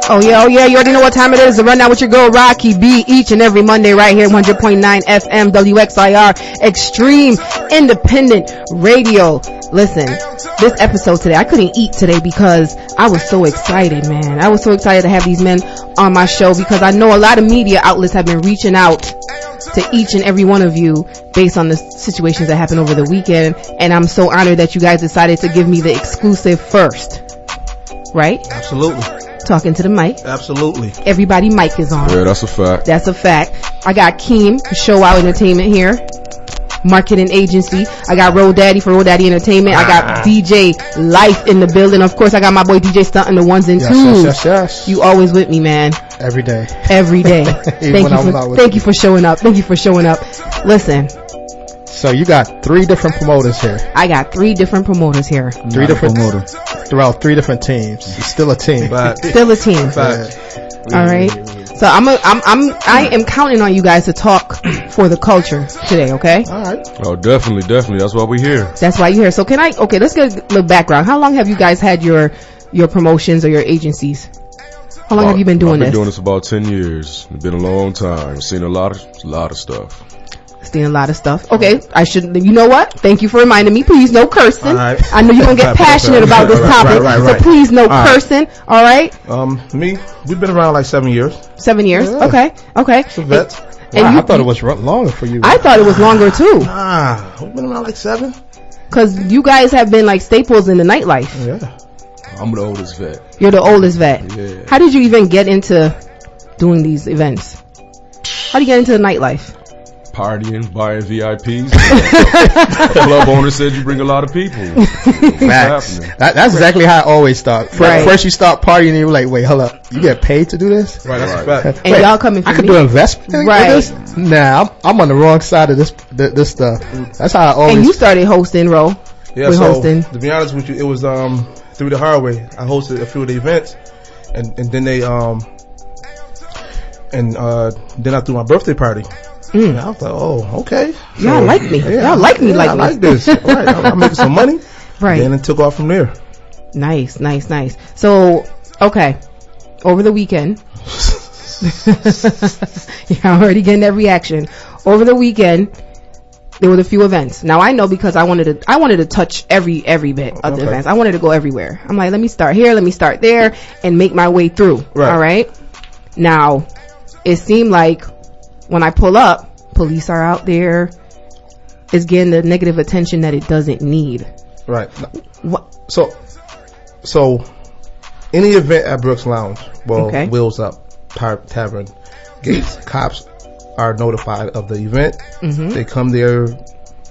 Oh yeah, you already know what time it is. The Rundown with your girl Rocky B each and every Monday right here, 100.9 FM WXIR Extreme Independent Radio. Listen, this episode today, I couldn't eat today because I was so excited, man. I was so excited to have these men on my show because I know a lot of media outlets have been reaching out to each and every one of you based on the situations that happened over the weekend, and I'm so honored that you guys decided to give me the exclusive first. Right? Absolutely. Talking to the mic. Absolutely. Everybody mic is on. Yeah, that's a fact. That's a fact. I got Keem for Show Out Entertainment here. Marketing agency. I got Road Daddy for Road Daddy Entertainment. I got DJ Life in the building. Of course, I got my boy DJ Stunt in the ones and twos. Yes. You always with me, man. Every day. Thank you for showing up. Listen. So you got 3 different promoters here. I got 3 different promoters here. 3 different promoters throughout 3 different teams. It's still a team. Still a team. All right. So I am counting on you guys to talk for the culture today. Okay. All right. Oh, definitely. That's why we're here. That's why you're here. So let's get a little background. How long have you guys had your promotions or your agencies? How long have you been doing this? I've been doing this about 10 years. It's been a long time. Seen a lot of stuff. Seen a lot of stuff. Okay, I shouldn't. You know what? Thank you for reminding me. Please, no cursing. Right. I know you're gonna get passionate about this topic, so please, no cursing. All right. We've been around like 7 years. 7 years. Yeah. Okay. So vets. And I thought it was longer for you. I thought it was longer too. We've been around like 7. Cause you guys have been like staples in the nightlife. Yeah. I'm the oldest vet. You're the oldest vet. Yeah. How did you even get into doing these events? How do you get into the nightlife? Partying, buying VIPs. A club owner said you bring a lot of people. That's exactly how I always start. First you start partying and you're like, wait, hold up. You get paid to do this? Right, that's a fact. And y'all coming from I can do investment with this? Nah, I'm on the wrong side of this stuff. That's how I always... And you started hosting, Ro. Yeah, to be honest with you, it was through the hard way. I hosted a few of the events, and then they then I threw my birthday party. And I was like, oh, okay. Y'all like me. Y'all like me like I like this. All right, I'm making some money. Right. And then it took off from there. Nice. So, okay. Over the weekend. You're already getting that reaction. Over the weekend, there were a few events. Now I know because I wanted to touch every bit of the events. I wanted to go everywhere. I'm like, let me start here, let me start there, and make my way through. Right. All right. Now, it seemed like when I pull up, police are out there. It's getting the negative attention that it doesn't need. Right. What? So any event at Brooks Lounge, Wheels Up, Tavern, Gates, cops are notified of the event. Mm-hmm. They come there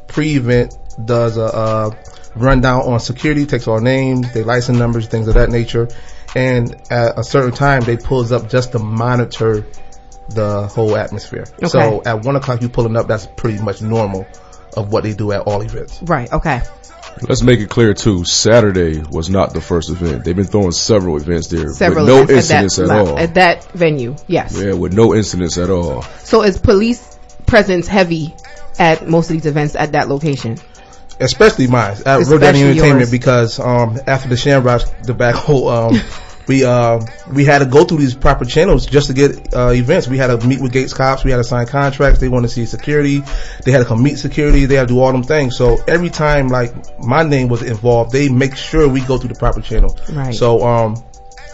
pre-event, does a rundown on security, takes our names, their license numbers, things of that nature. And at a certain time, they pulls up just to monitor the whole atmosphere. Okay. So at 1 o'clock, you pulling up, that's pretty much normal of what they do at all events. Right. Okay. Let's make it clear too. Saturday was not the first event. They've been throwing several events there with no incidents at all. At that venue, yes. Yeah, with no incidents at all. So is police presence heavy at most of these events at that location? Especially mine at RunDown Entertainment, because after the Shamrock debacle, we had to go through these proper channels just to get events. We had to meet with Gates cops. We had to sign contracts. They want to see security. They had to come meet security. They had to do all them things. So every time like my name was involved, they make sure we go through the proper channel. Right. So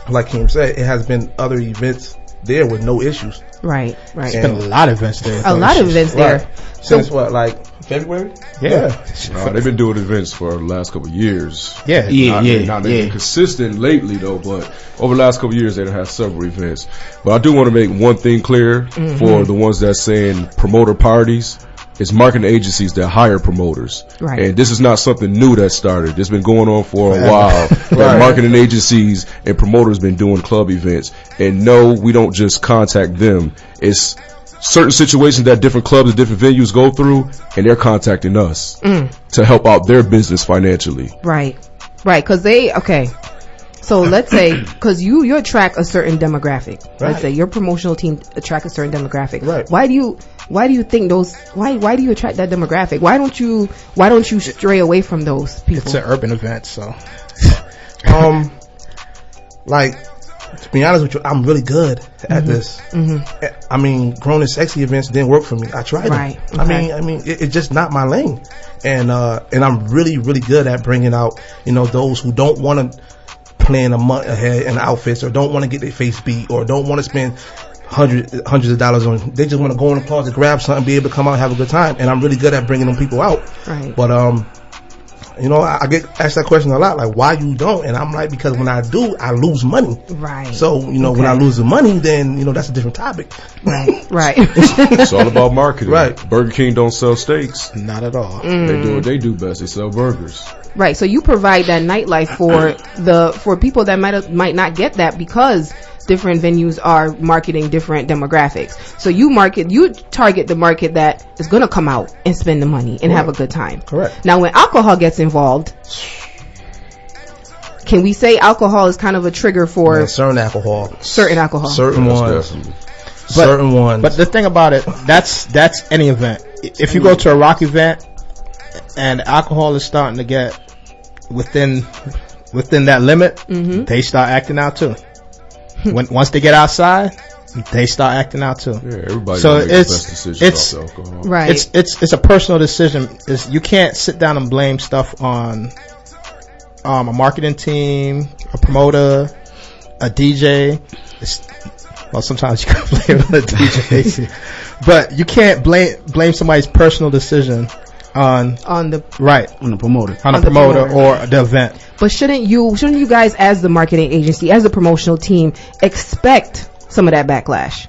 like Kim said, it has been other events there with no issues. Right. It's been a lot of events there. A lot of events there. Right. Since what, like February? Yeah. They've been doing events for the last couple of years. Yeah. They've been consistent lately though, but over the last couple of years they've had several events. But I do want to make one thing clear for the ones that's saying promoter parties. It's marketing agencies that hire promoters. Right. And this is not something new that started. It's been going on for a while. That marketing agencies and promoters been doing club events. And no, we don't just contact them. It's certain situations that different clubs and different venues go through, and they're contacting us to help out their business financially. Right. Because So let's say, because you attract a certain demographic. Right. Let's say your promotional team attract a certain demographic. Right. Why do you think why do you attract that demographic? Why don't you stray away from those people? It's an urban event, so. Like, to be honest with you, I'm really good at this. Mm-hmm. I mean, grown and sexy events didn't work for me. I tried them. Right. Okay. I mean, it's just not my lane. And I'm really, really good at bringing out, those who don't want to plan a month ahead in outfits, or don't want to get their face beat, or don't want to spend hundreds of dollars on. They just want to go in the closet, grab something, be able to come out and have a good time. And I'm really good at bringing them people out. Right. But I get asked that question a lot, like, why you don't? And I'm like, because when I do, I lose money. Right. So, when I lose the money, then, that's a different topic. Right. Right. It's all about marketing. Right. Burger King don't sell steaks. Not at all. They do what they do best. They sell burgers. Right. So you provide that nightlife for people that might not get that, because different venues are marketing different demographics. So you target the market that is going to come out and spend the money and have a good time. Correct. Now, when alcohol gets involved, can we say alcohol is kind of a trigger for certain alcohol? Certain alcohol. Certain ones. But the thing about it, that's any event. If you go to a rock event and alcohol is starting to get within that limit, they start acting out too. Once they get outside, they start acting out too. Yeah, everybody. So makes the best decisions off the alcohol. Right. It's a personal decision. You can't sit down and blame stuff on a marketing team, a promoter, a DJ. Well, sometimes you can blame it on the DJ, but you can't blame somebody's personal decision on the promoter or the event. But shouldn't you guys, as the marketing agency, as the promotional team, expect some of that backlash?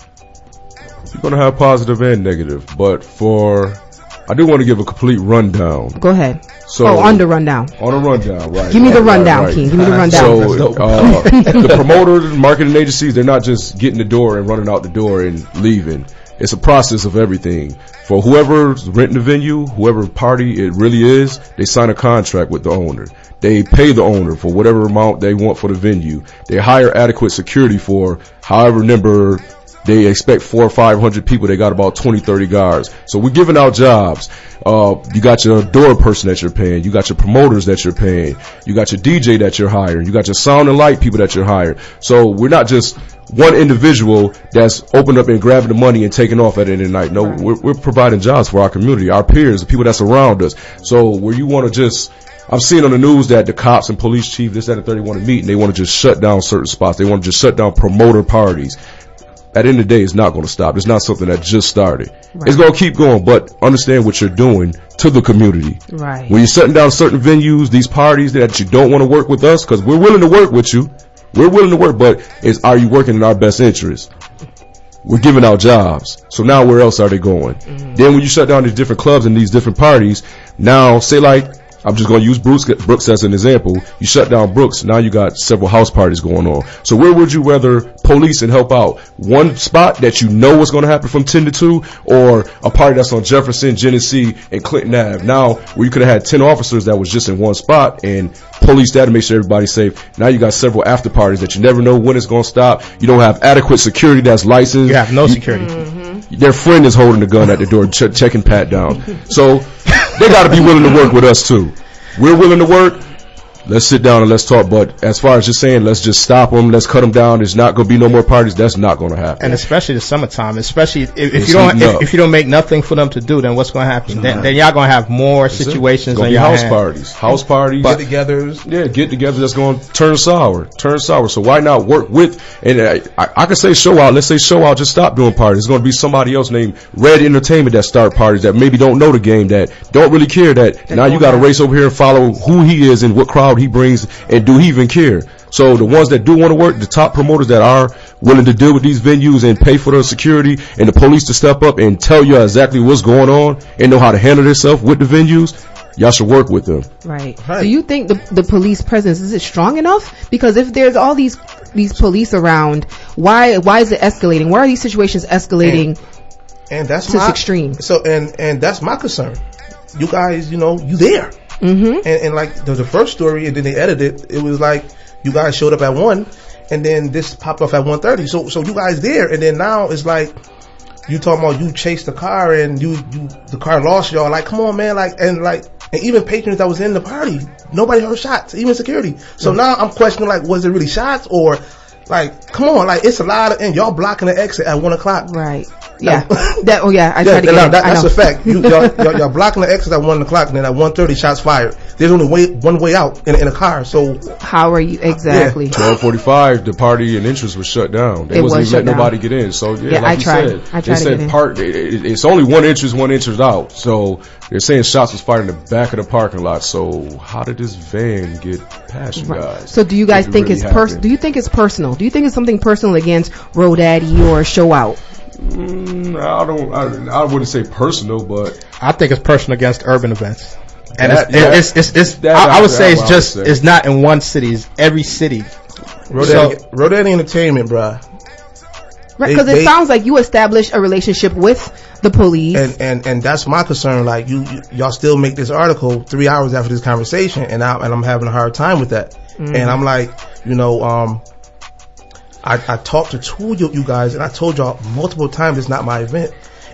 You're going to have positive and negative, but I do want to give a complete rundown. Go ahead. So on the rundown. On the rundown, right. Give me the rundown, King. Give me the rundown. So the promoters, marketing agencies, they're not just getting the door and running out the door and leaving. It's a process of everything. For whoever's renting the venue, whoever party it really is, they sign a contract with the owner. They pay the owner for whatever amount they want for the venue. They hire adequate security for however number they expect 400 or 500 people. They got about 20, 30 guards. So we're giving out jobs. You got your door person that you're paying. You got your promoters that you're paying. You got your DJ that you're hiring. You got your sound and light people that you're hiring. So we're not just one individual that's opened up and grabbing the money and taking off at the end of the night. No, we're providing jobs for our community, our peers, the people that's around us. So where you want to just, I've seen on the news that the cops and police chief, this, that, and 30 want to meet, and they want to just shut down certain spots. They want to just shut down promoter parties. At the end of the day, it's not going to stop. It's not something that just started. Right. It's going to keep going, but understand what you're doing to the community. Right. When you're shutting down certain venues, these parties that you don't want to work with us, because we're willing to work with you. We're willing to work, but are you working in our best interest? We're giving out jobs. So now where else are they going? Mm-hmm. Then when you shut down these different clubs and these different parties, now say like, I'm just going to use Brooks as an example. You shut down Brooks, now you got several house parties going on. So where would you rather police and help out? One spot that you know what's going to happen from 10 to 2, or a party that's on Jefferson, Genesee, and Clinton Ave? Now, where you could have had 10 officers that was just in one spot and police that to make sure everybody's safe. Now you got several after parties that you never know when it's going to stop. You don't have adequate security that's licensed. You have no security. Mm-hmm. Their friend is holding the gun at the door, checking Pat down. So they got to be willing to work with us too. We're willing to work. Let's sit down and let's talk. But as far as just saying, let's just stop them, let's cut them down, there's not going to be no more parties, that's not going to happen. And especially the summertime, especially if you don't make nothing for them to do, then what's going to happen? Then y'all going to have more situations on your house parties. House parties. Get-togethers. Yeah, get-togethers that's going to turn sour. So why not work with, and I could say show out. Let's say show out, just stop doing parties. It's going to be somebody else named Red Entertainment that start parties that maybe don't know the game, that don't really care, that now you got to race over here and follow who he is and what crowd he brings, and do he even care? So the ones that do want to work, the top promoters that are willing to deal with these venues and pay for the security and the police to step up and tell you exactly what's going on and know how to handle themselves with the venues, y'all should work with them. Right. Do you think the police presence, is it strong enough? Because if there's all these police around, why is it escalating? Why are these situations escalating and that's to this extreme? So and that's my concern. You guys, you there. Mm-hmm. And like the first story, and then they edited it was like, you guys showed up at 1, and then this popped off at 1:30. So you guys there, and then now it's like you talking about you chased the car and the car lost y'all. Like, come on, man. And even patrons that was in the party, nobody heard shots, even security. So now I'm questioning, like, was it really shots or, like, come on, like, it's a lot of, and y'all blocking the exit at 1:00. Right. Yeah. I tried to get that's a fact. Y'all blocking the exit at 1:00, and then at 1:30 shots fired. There's only one way out in a car. So how are you exactly? 12:45, the party and entrance was shut down. They wasn't even letting nobody get in. So like I tried. They said it's only one entrance out. So they're saying shots was fired in the back of the parking lot. So how did this van get past you guys? So do you guys think it's personal? Do you think it's personal? Do you think it's something personal against Rodaddy or Show Out? I wouldn't say personal, but I think it's personal against urban events. And I would say it's not in one city, it's every city. Rodaddy Entertainment, bruh. Right, because it sounds like you established a relationship with the police, and that's my concern. Like y'all still make this article 3 hours after this conversation, and I'm having a hard time with that. And I'm like, I talked to two of you guys, and I told y'all multiple times it's not my event.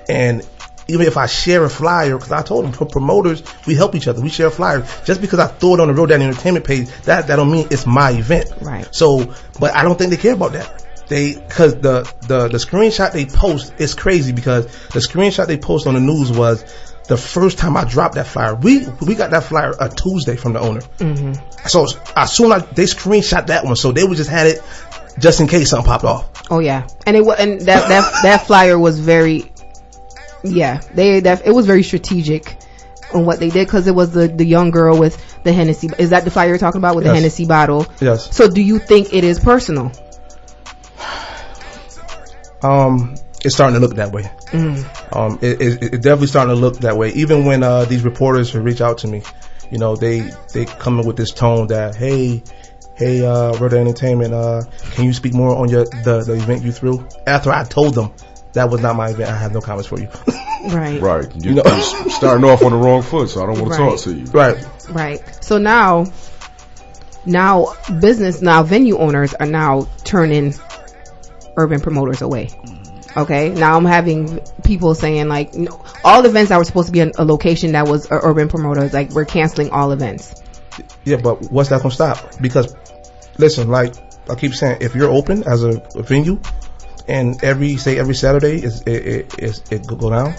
And even if I share a flyer, because I told them, for promoters, we help each other. We share flyers. Just because I throw it on the Rodaddy Entertainment page, that don't mean it's my event. Right. So, but I don't think they care about that. Because the screenshot they post is crazy, because the screenshot they post on the news was the first time I dropped that flyer. We got that flyer a Tuesday from the owner. So as soon as they screenshot that one, so they would just had it just in case something popped off. Oh yeah, and that flyer was very, it was very strategic on what they did, because it was the young girl with the Hennessy. Is that the flyer you're talking about with the Hennessy bottle? Yes. So do you think it is personal? It's starting to look that way. It definitely starting to look that way. Even when these reporters reach out to me, they come in with this tone that, hey, Rodaddy Entertainment, can you speak more on the event you threw? After I told them that was not my event, I have no comments for you. Right. You're starting off on the wrong foot, so I don't want to talk to you. Right. So now venue owners are now turning urban promoters away. Okay, now I'm having people saying, like, all events that were supposed to be in a location that was urban promoters, like, we're canceling all events. Yeah, but what's that gonna stop? Because listen, like I keep saying, if you're open as a venue and every Saturday it go down,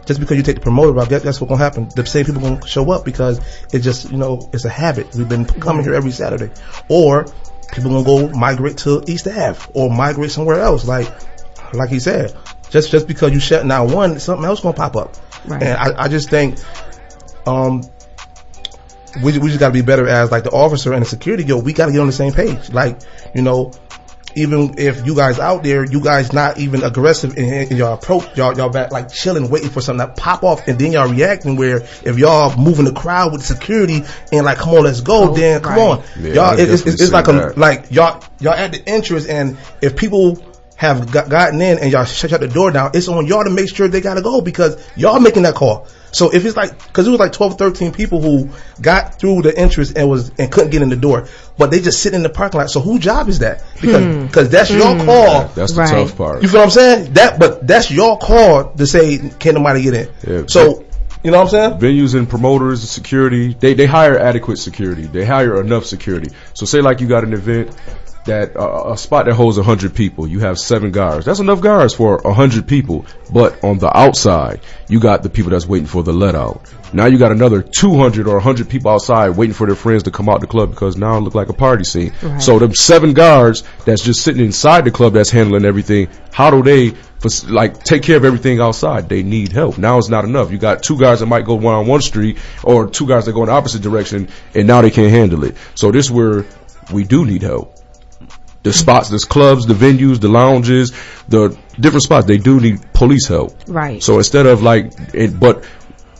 just because you take the promoter route, that's what's gonna happen. The same people gonna show up, because it's just, it's a habit. We've been coming here every Saturday. Or people gonna go migrate to East Ave or migrate somewhere else. Like he said, just because you shut down one, something else gonna pop up. Right. And I just think we just gotta be better as, like, the officer and the security. We gotta get on the same page. Like, even if you guys out there, you guys not even aggressive in your approach, y'all back, like, chilling, waiting for something to pop off, and then y'all reacting. Where if y'all moving the crowd with security and, like, come on, let's go, then come on, y'all. It's like y'all at the entrance, and if people have gotten in and y'all shut the door down, it's on y'all to make sure they gotta go, because y'all making that call. So if it's like, because it was like 12, 13 people who got through the entrance and couldn't get in the door, but they just sit in the parking lot. So whose job is that? Because that's your call. That's the tough part. You feel what I'm saying? But that's your call to say, can nobody get in? Yeah, so, you know what I'm saying? Venues and promoters, security, they hire adequate security. They hire enough security. So say like you got an event that a spot that holds 100 people, you have 7 guards. That's enough guards for 100 people. But on the outside, you got the people that's waiting for the let out. Now you got another 200 or 100 people outside waiting for their friends to come out the club, because now it look like a party scene. Right. So them 7 guards that's just sitting inside the club that's handling everything, how do they take care of everything outside? They need help. Now it's not enough. You got 2 guys that might go on one street, or 2 guys that go in the opposite direction, and now they can't handle it. So this is where we do need help. The spots, the clubs, the venues, the lounges, the different spots, they do need police help. Right. So instead of but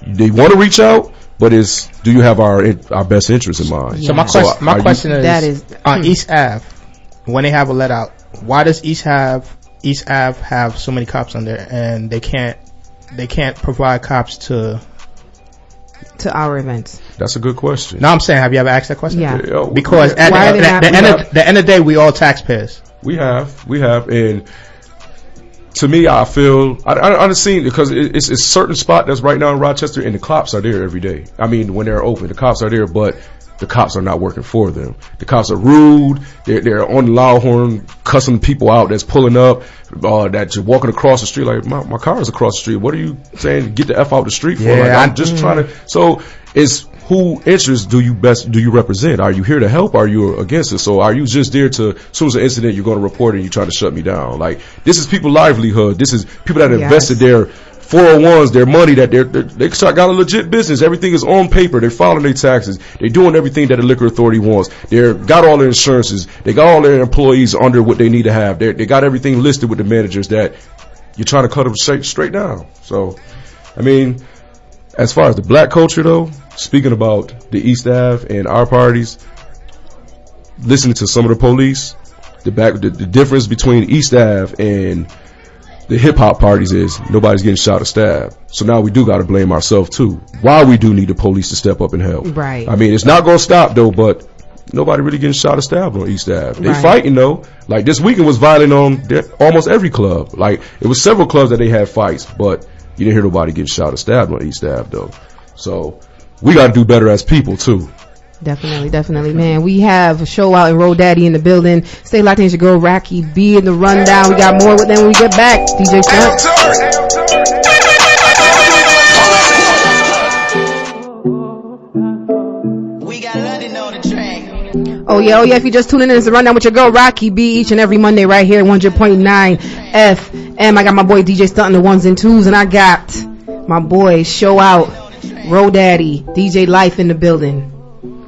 they want to reach out, but do you have our best interest in mind? Yeah. So my question is on East Ave, when they have a let out, why does East Ave have so many cops on there, and they can't provide cops to to our events? That's a good question. No, I'm saying, have you ever asked that question? Yeah. Because at the end of the day, we all taxpayers. We have, and to me, I feel I understand because it's a certain spot that's right now in Rochester, and the cops are there every day. I mean, when they're open, the cops are there, but the cops are not working for them. The cops are rude. They're on the loud horn, cussing people out that's pulling up, that you're walking across the street. Like, my car is across the street. What are you saying? Get the F out the street for? Like, I'm just trying to. So it's who interests do you represent? Are you here to help? Are you against it? So are you just there to, as soon as an incident, you're going to report it and you try to shut me down? Like, this is people's livelihood. This is people that invested their 401s, their money, that they got a legit business. Everything is on paper. They're filing their taxes. They're doing everything that the liquor authority wants. They're got all their insurances. They got all their employees under what they need to have. They got everything listed with the managers that you're trying to cut them straight down. So, I mean, as far as the black culture though, speaking about the East Ave and our parties, listening to some of the police, the difference between East Ave and the hip hop parties is nobody's getting shot or stabbed. So now we do got to blame ourselves too. Why we do need the police to step up and help. Right. I mean, it's not going to stop though, but nobody really getting shot or stabbed on East Ave. They fighting though. Like this weekend was violent on almost every club. Like it was several clubs that they had fights, but you didn't hear nobody getting shot or stabbed on East Ave though. So we got to do better as people too. Definitely, man. We have a show out in Road Daddy in the building. Stay locked in, your girl Rocky B in the rundown. We got more with them when we get back. DJ Stunt. We got London on the track. Oh yeah. If you just tuning in, it's the rundown with your girl Rocky B each and every Monday right here, 100.9 FM. I got my boy DJ Stunt on the ones and twos, and I got my boy show out Road Daddy, DJ Life in the building.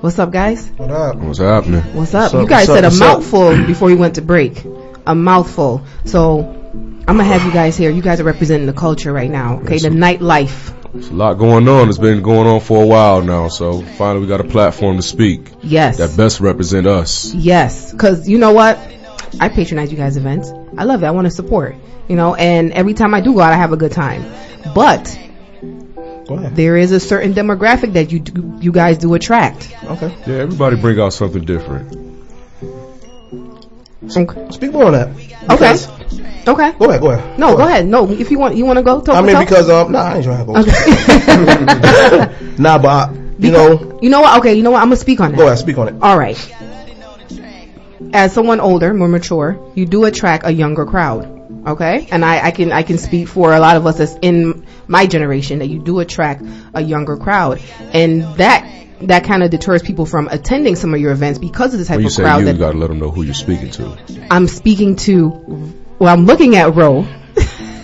What's up, guys? What up? What's happening? What's up? You guys said a mouthful before we went to break. A mouthful. So I'm gonna have you guys here. You guys are representing the culture right now. Okay, the nightlife. There's a lot going on. It's been going on for a while now. So finally, we got a platform to speak. Yes. That best represent us. Yes, because you know what? I patronize you guys' events. I love it. I want to support. And every time I do go out, I have a good time. But there is a certain demographic that you guys do attract. Okay. Yeah, everybody bring out something different. Okay. Speak more on that. Okay. Go ahead. No, go ahead. No, if you want to go. Talk. Because I ain't trying to go. Okay. Nah, but you know what? Okay, you know what? I'm gonna speak on that. Go ahead, speak on it. All right. As someone older, more mature, you do attract a younger crowd. Okay, and I can speak for a lot of us that's in my generation that you do attract a younger crowd, and that kind of deters people from attending some of your events because of the type of crowd. You got to let them know who you're speaking to. I'm speaking to. Well, I'm looking at Ro,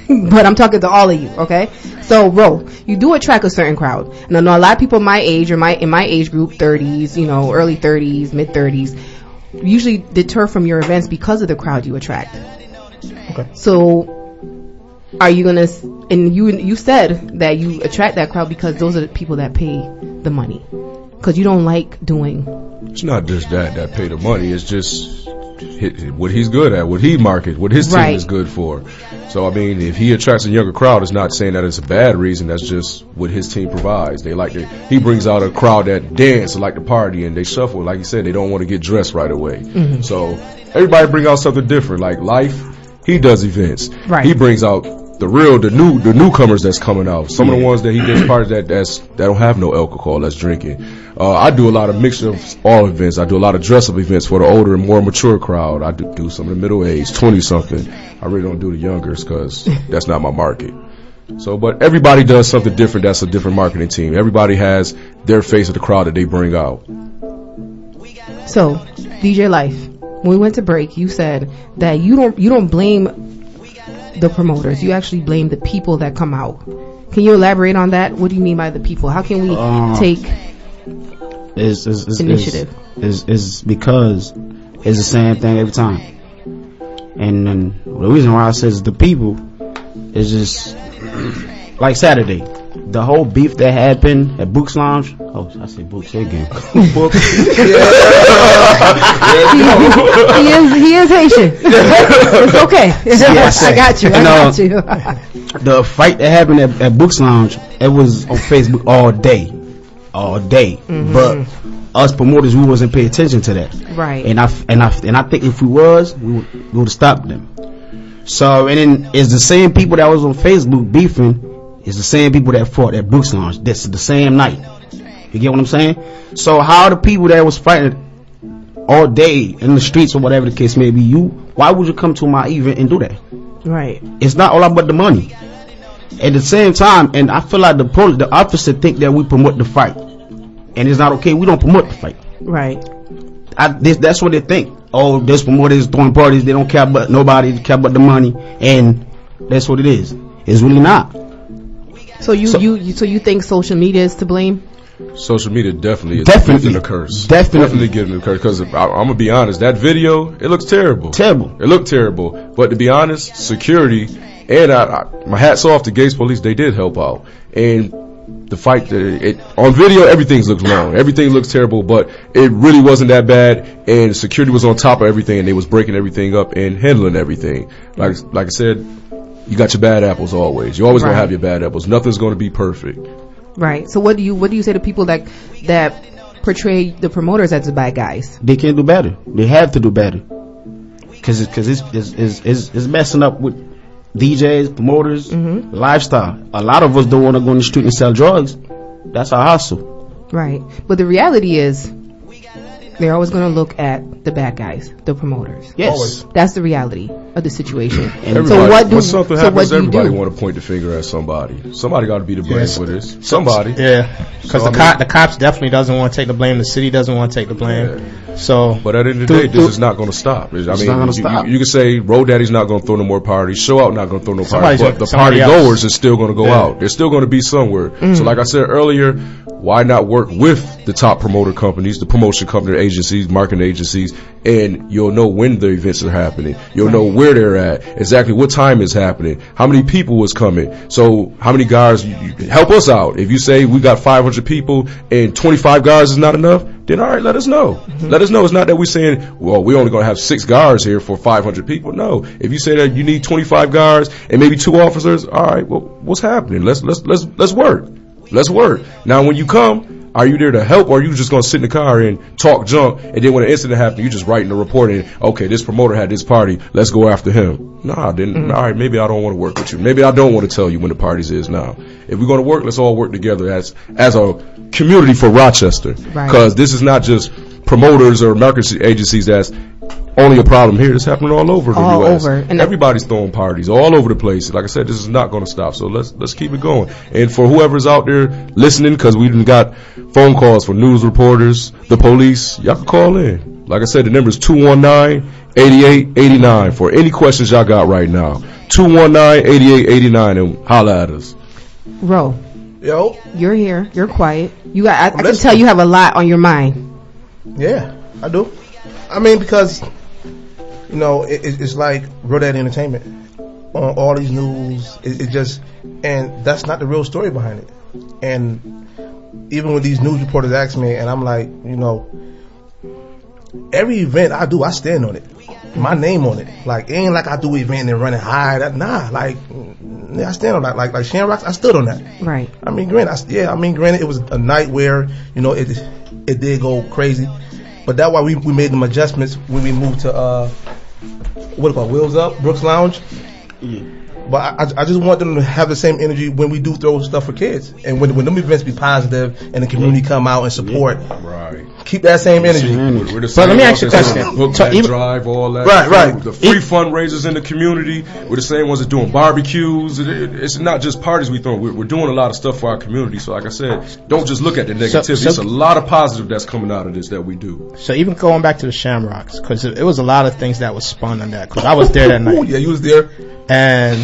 but I'm talking to all of you. Okay, so Ro, you do attract a certain crowd, and I know a lot of people my age or in my age group, 30s, early 30s, mid 30s, usually deter from your events because of the crowd you attract. Okay. So, are you gonna? And you said that you attract that crowd because those are the people that pay the money. Because you don't like doing. It's not just that pay the money. It's just what he's good at, what he market, what his team is good for. So I mean, if he attracts a younger crowd, it's not saying that it's a bad reason. That's just what his team provides. They like he brings out a crowd that dance, like to party, and they shuffle. Like you said, they don't want to get dressed right away. Mm-hmm. So everybody bring out something different. Like Life. He does events. Right. He brings out the newcomers that's coming out. Some of the ones that he does parties that don't have no alcohol, that's drinking. I do a lot of mixture of all events. I do a lot of dress up events for the older and more mature crowd. I do some of the middle age, 20 something. I really don't do the youngers because that's not my market. So, but everybody does something different. That's a different marketing team. Everybody has their face of the crowd that they bring out. So, DJ Life. When we went to break, you said that you don't blame the promoters. You actually blame the people that come out. Can you elaborate on that? What do you mean by the people? How can we take initiative? Is because it's the same thing every time. And then the reason why I says the people is just like Saturday. The whole beef that happened at Book's Lounge. Oh, I say Book's again. He is Haitian. It's okay. Yes, I got you. The fight that happened at Book's Lounge, it was on Facebook all day. all day. But us promoters, we wasn't paying attention to that. Right. And I think if we would have stopped them. So, and then it's the same people that was on Facebook beefing, it's the same people that fought at Brooks Lounge. That's the same night. You get what I'm saying? So how the people that was fighting all day in the streets or whatever the case may be, why would you come to my event and do that? Right. It's not all about the money. At the same time, and I feel like the officer think that we promote the fight, and it's not okay. We don't promote the fight. Right. That's what they think. Oh, this promoter is throwing parties. They don't care about nobody. They care about the money, and that's what it is. It's really not. So you think social media is to blame? Social media definitely getting a curse. Definitely getting a curse. Because I'm gonna be honest, that video, it looks terrible. It looked terrible. But to be honest, security and my hats off to Gates Police. They did help out. And the fight, on video, everything looks wrong. Everything looks terrible. But it really wasn't that bad. And security was on top of everything, and they was breaking everything up and handling everything. Like I said, you got your bad apples always. You always gonna have your bad apples. Nothing's gonna be perfect. Right. So what do you say to people that portray the promoters as the bad guys? They can do better. They have to do better. Cause it's messing up with DJs, promoters, lifestyle. A lot of us don't want to go in the street and sell drugs. That's our hustle. Right. But the reality is, they're always going to look at the bad guys, the promoters. Yes. Always. That's the reality of the situation. When something happens, everybody want to point the finger at somebody. Somebody got to be the blame for this. Somebody. Yeah. Because the cops definitely doesn't want to take the blame. The city doesn't want to take the blame. Yeah. So, but at the end of the day, this is not going to stop. You can say Road Daddy's not going to throw no more parties. Show Out not going to throw no parties. But the party goers is still going to go out. They're still going to be somewhere. So like I said earlier, why not work with the top promoter companies, the promotion company agencies, marketing agencies, and you'll know when the events are happening. You'll know where they're at, exactly what time is happening, how many people is coming. So how many guys, help us out. If you say we got 500 people and 25 guards is not enough, then all right, let us know. Let us know. It's not that we're saying, well, we're only going to have 6 guards here for 500 people. No. If you say that you need 25 guards and maybe 2 officers, all right, well, what's happening? Let's work. Let's work. Now, when you come, are you there to help, or are you just going to sit in the car and talk junk, and then when an incident happens, you just writing a report and, okay, this promoter had this party, let's go after him. Nah, then, all right, maybe I don't want to work with you. Maybe I don't want to tell you when the parties is now. If we're going to work, let's all work together as a community for Rochester. Because this is not just promoters or marketing agencies that's only a problem here. It's happening all over the U.S. And everybody's throwing parties all over the place. Like I said, this is not going to stop. So let's keep it going. And for whoever's out there listening, because we've got phone calls for news reporters, the police, y'all can call in. Like I said, the number is 219-8889 for any questions y'all got right now. 219-8889 and holla at us. Ro. Yo. You're here. You're quiet. I can tell you have a lot on your mind. Yeah, I do. I mean, because, you know, it's like Road Daddy Entertainment on all these news. It just, and that's not the real story behind it. And even when these news reporters ask me, and I'm like, you know, every event I do, I stand on it. My name on it. Like, it ain't like I do an event and run it high. I stand on that. Like Shamrocks, I stood on that. Right. I mean, granted, it was a night where, you know, it did go crazy. But that's why we made them adjustments when we moved to Wheels Up, Brooks Lounge. Yeah. But I just want them to have the same energy when we do throw stuff for kids, and when them events be positive and the community come out and support. Right. Keep that same energy. We're the same. But let me ask you a question. Book that drive, all that. Right. The free fundraisers in the community. We're the same ones that doing barbecues. It's not just parties we throw. We're doing a lot of stuff for our community. So like I said, don't just look at the negativity. It's a lot of positive that's coming out of this that we do. So even going back to the Shamrocks, because it was a lot of things that was spun on that. Because I was there that night. Yeah, you was there. And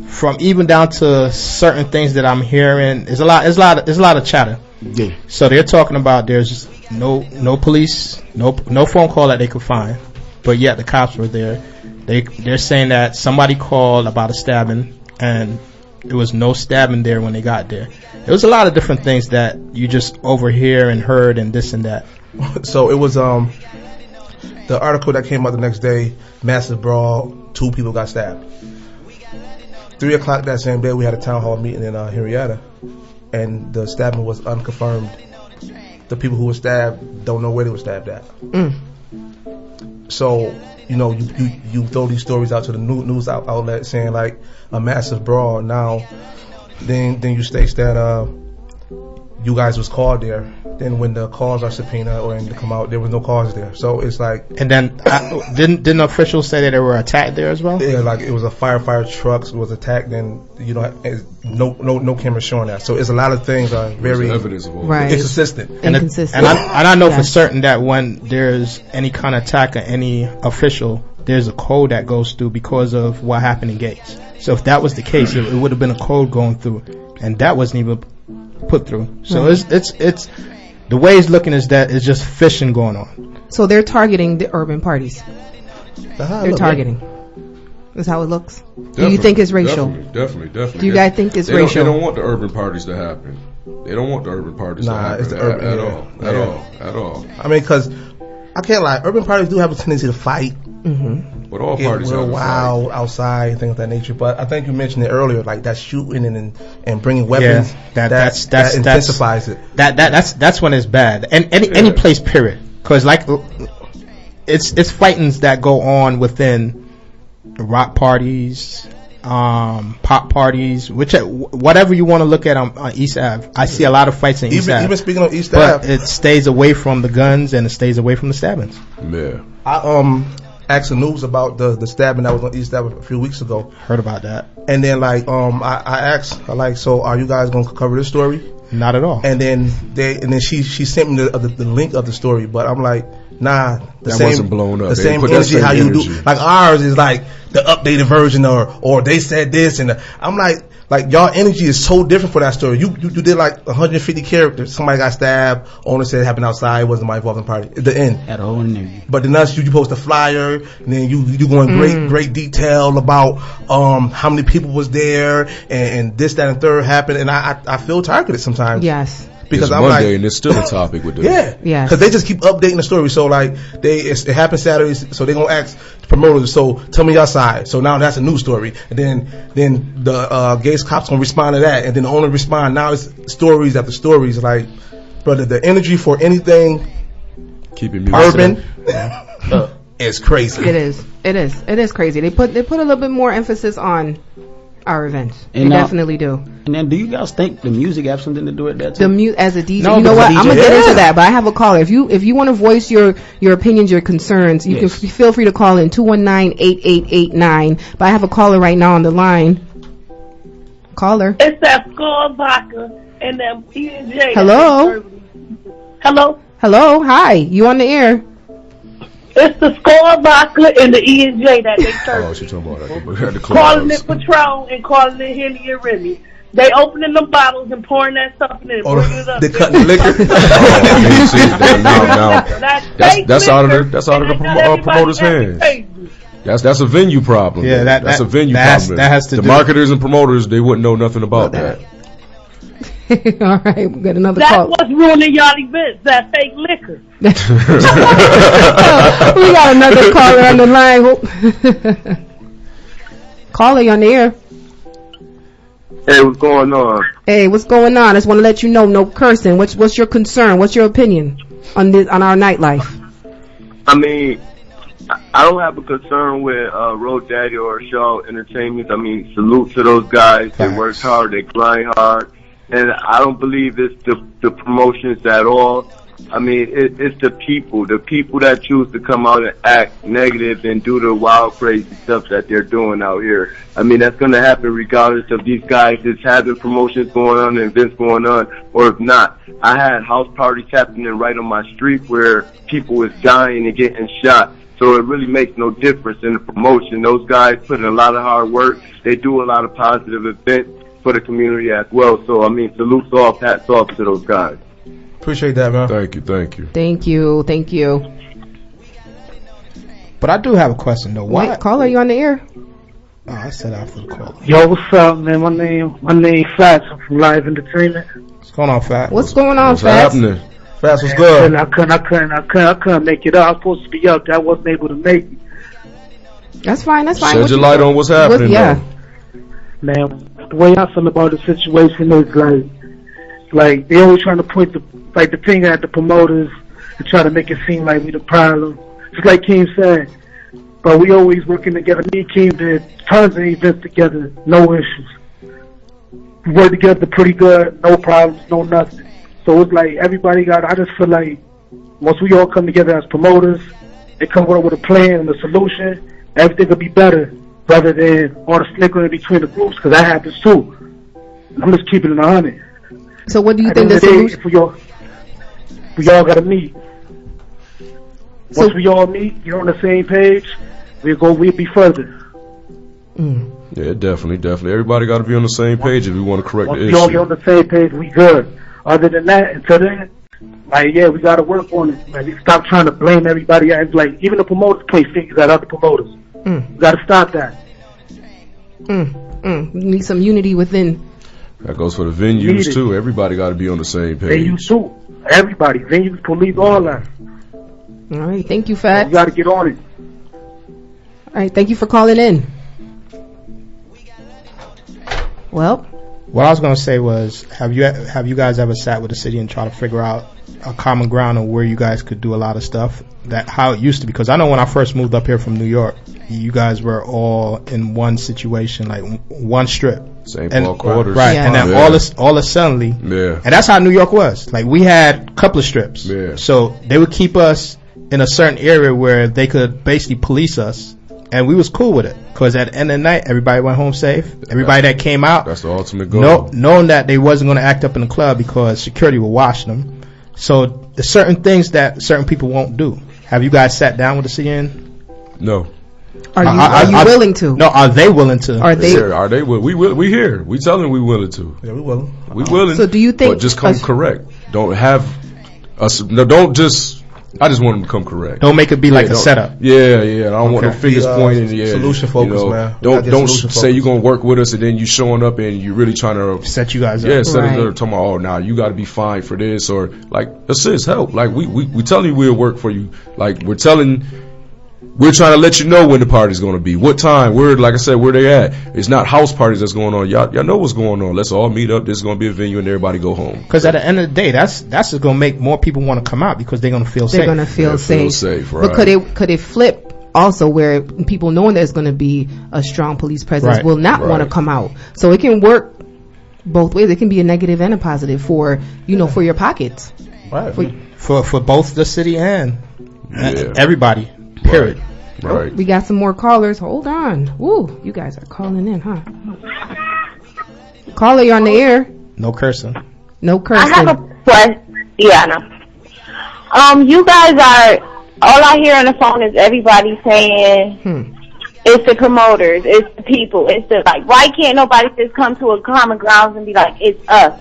from even down to certain things that I'm hearing, there's a lot of chatter. Yeah. So they're talking about there's no police, no phone call that they could find, but yet the cops were there. They're saying that somebody called about a stabbing, and there was no stabbing there when they got there. There was a lot of different things that you just overhear and heard and this and that. So it was the article that came out the next day, massive brawl, 2 people got stabbed. 3:00 that same day, we had a town hall meeting in Henrietta, and the stabbing was unconfirmed the people who were stabbed don't know where they were stabbed at. So, you throw these stories out to the news outlet saying like a massive brawl. Now, then you state that you guys was called there. Then when the calls are subpoenaed or to come out, there was no cause there. So it's like. And then didn't officials say that they were attacked there as well? Yeah, like it was a firefighter truck was attacked. Then no camera showing that. So it's a lot of things are very evidence of all right. Inconsistent. Inconsistent. And I know for certain that when there's any kind of attack on any official, there's a code that goes through because of what happened in Gates. So if that was the case, it would have been a code going through, and that wasn't even put through. So it's the way it's looking is that it's just fishing going on. So they're targeting the urban parties. They're targeting. That's how it looks. Do you think it's racial? Definitely. Do you guys think it's racial? They don't want the urban parties to happen. They don't want the urban parties to happen it's the urban, at all. I mean, because I can't lie, urban parties do have a tendency to fight. But all parties real have wild outside, things of that nature. But I think you mentioned it earlier, like that shooting and bringing weapons. Yeah, that intensifies it. That's when it's bad. And any place, period. Because like it's fightings that go on within rock parties, pop parties, whatever you want to look at on East Ave. I see a lot of fights in East Ave. Even speaking of East Ave, but it stays away from the guns and it stays away from the stabbings. Yeah. I asked the news about the stabbing that was on East Ave a few weeks ago. Heard about that. And then I asked her so are you guys gonna cover this story? Not at all. And then she sent me the link of the story, but I'm like, nah, that wasn't blown up. The same energy how you do. Like ours is like the updated version or they said this and I'm like y'all energy is so different for that story. You did like 150 characters. Somebody got stabbed. Owner said it happened outside. Wasn't my involvement party. At the end. At a whole interview. But then you post a flyer and then you go in great detail about how many people was there and this, that, and third happened. And I feel targeted sometimes. Yes. Because it's I'm Monday and it's still a topic with them. Yeah. Because they just keep updating the story. So like it happened Saturday, so they gonna ask the promoters. So tell me your side. So now that's a news story. And then the Gates cops gonna respond to that, and then the owner respond. Now it's stories after stories. Like, brother, the energy for anything urban is crazy. It is crazy. They put a little bit more emphasis on our events. They definitely do. And then, do you guys think the music have something to do with that too? As a DJ, you know what? I'm gonna get into that, but I have a caller. If you want to voice your opinions, your concerns, you can feel free to call in 219-8889. But I have a caller right now on the line. Caller. It's that Skull Vodka and them E&J. Hello. Hi. You on the air? It's the Skull Vodka and the E&J that they serve. Oh, she's talking about that. Calling it Patron and calling it Henny and Remy. They opening them bottles and pouring that stuff in it and bringing it up. They cutting the liquor. That's out of the promoter's hands. That's a venue problem. Yeah, that's a venue problem. That has to the marketers and promoters, they wouldn't know nothing about that. All right, we got another call. That's what's ruining y'all events, that fake liquor. We got another caller on the line. Caller, you on the air? Hey, what's going on? Hey, what's going on? I just want to let you know, no cursing. What's your concern? What's your opinion on our nightlife? I mean, I don't have a concern with Road Daddy or Shaw Entertainment. I mean, salute to those guys. They work hard, they grind hard, and I don't believe it's the promotions at all. I mean, it's the people that choose to come out and act negative and do the wild, crazy stuff that they're doing out here. I mean, that's going to happen regardless of these guys just having promotions going on and events going on, or if not. I had house parties happening right on my street where people was dying and getting shot. So it really makes no difference in the promotion. Those guys put in a lot of hard work. They do a lot of positive events for the community as well. So, I mean, salutes off, hats off to those guys. Appreciate that, man. Thank you. But I do have a question, though. Why? Wait, caller, you on the air? Oh, I said I for the caller. Yo, what's up, man? My name Fats. I'm from Live Entertainment. What's going on, Fats? What's going on, Fats? Happening? Fats was good. I couldn't make it up. I was supposed to be up there. I wasn't able to make it. That's fine. Shed your light on what's happening. Man, the way I feel about the situation is like, Like, they always trying to point the finger at the promoters and try to make it seem like we the problem. Just like Keem said. But we always working together. Me and Keem did tons of events together, no issues. We work together pretty good, no problems, no nothing. So it's like everybody I just feel like once we all come together as promoters and come up with a plan and a solution, everything will be better rather than all the snickering between the groups, because that happens too. I'm just keeping it 100. So what do you think the solution? We all got to meet. Once we all meet, get on the same page, we'll be further. Yeah, definitely. Everybody got to be on the same page if we want to correct the issue. Once we all get on the same page, we good. Other than that, until then, we got to work on it. Like, stop trying to blame everybody. Like, even the promoters play fingers at other promoters. We got to stop that. We need some unity within. That goes for the venues too. Everybody got to be on the same page. Venues too. Everybody. Venues, police, all that. All right. Thank you, Fat. You got to get on it. All right. Thank you for calling in. Well, what I was going to say was, have you guys ever sat with the city and try to figure out a common ground on where you guys could do a lot of stuff, that how it used to be? Because I know when I first moved up here from New York, you guys were all in one situation, like one strip, St. Paul quarters, right? Yeah. And then all of suddenly, and that's how New York was. Like, we had a couple of strips, so they would keep us in a certain area where they could basically police us. And we was cool with it, because at the end of the night, everybody went home safe. Everybody that came out, that's the ultimate goal. Knowing that they wasn't going to act up in the club because security were watching them. So there's certain things that certain people won't do. Have you guys sat down with the city? No. Are you willing to? No, are they willing to? Are they? We here. We tell them we willing to. Yeah, we willing. We willing. So do you think? But just come correct. Don't have us. No, don't just. I just want them to come correct. Don't make it be like a setup. Yeah. I don't want no fingers pointing. Solution focus, man. Don't say you're gonna work with us and then you showing up and you're really trying to set you guys up. Yeah, set us up. Talking about, now you got to be fined for this, or like assist, help. Like we telling you we'll work for you. Like we're trying to let you know when the party's going to be, what time, like I said, where they at. It's not house parties that's going on. Y'all know what's going on. Let's all meet up. This is going to be a venue and everybody go home. Because at the end of the day, that's just going to make more people want to come out, because they're going to feel safe. They're going to feel safe. Right. But could it flip also, where people knowing there's going to be a strong police presence will not want to come out? So it can work both ways. It can be a negative and a positive for your pockets. Right. For both the city and everybody. Period. Right. We got some more callers. Hold on. Woo, you guys are calling in, huh? Caller, you're on the air. No cursing. No cursing. I have a question. Yeah, no. You guys all I hear on the phone is everybody saying it's the promoters, it's the people, it's the, like, why can't nobody just come to a common ground and be like, it's us?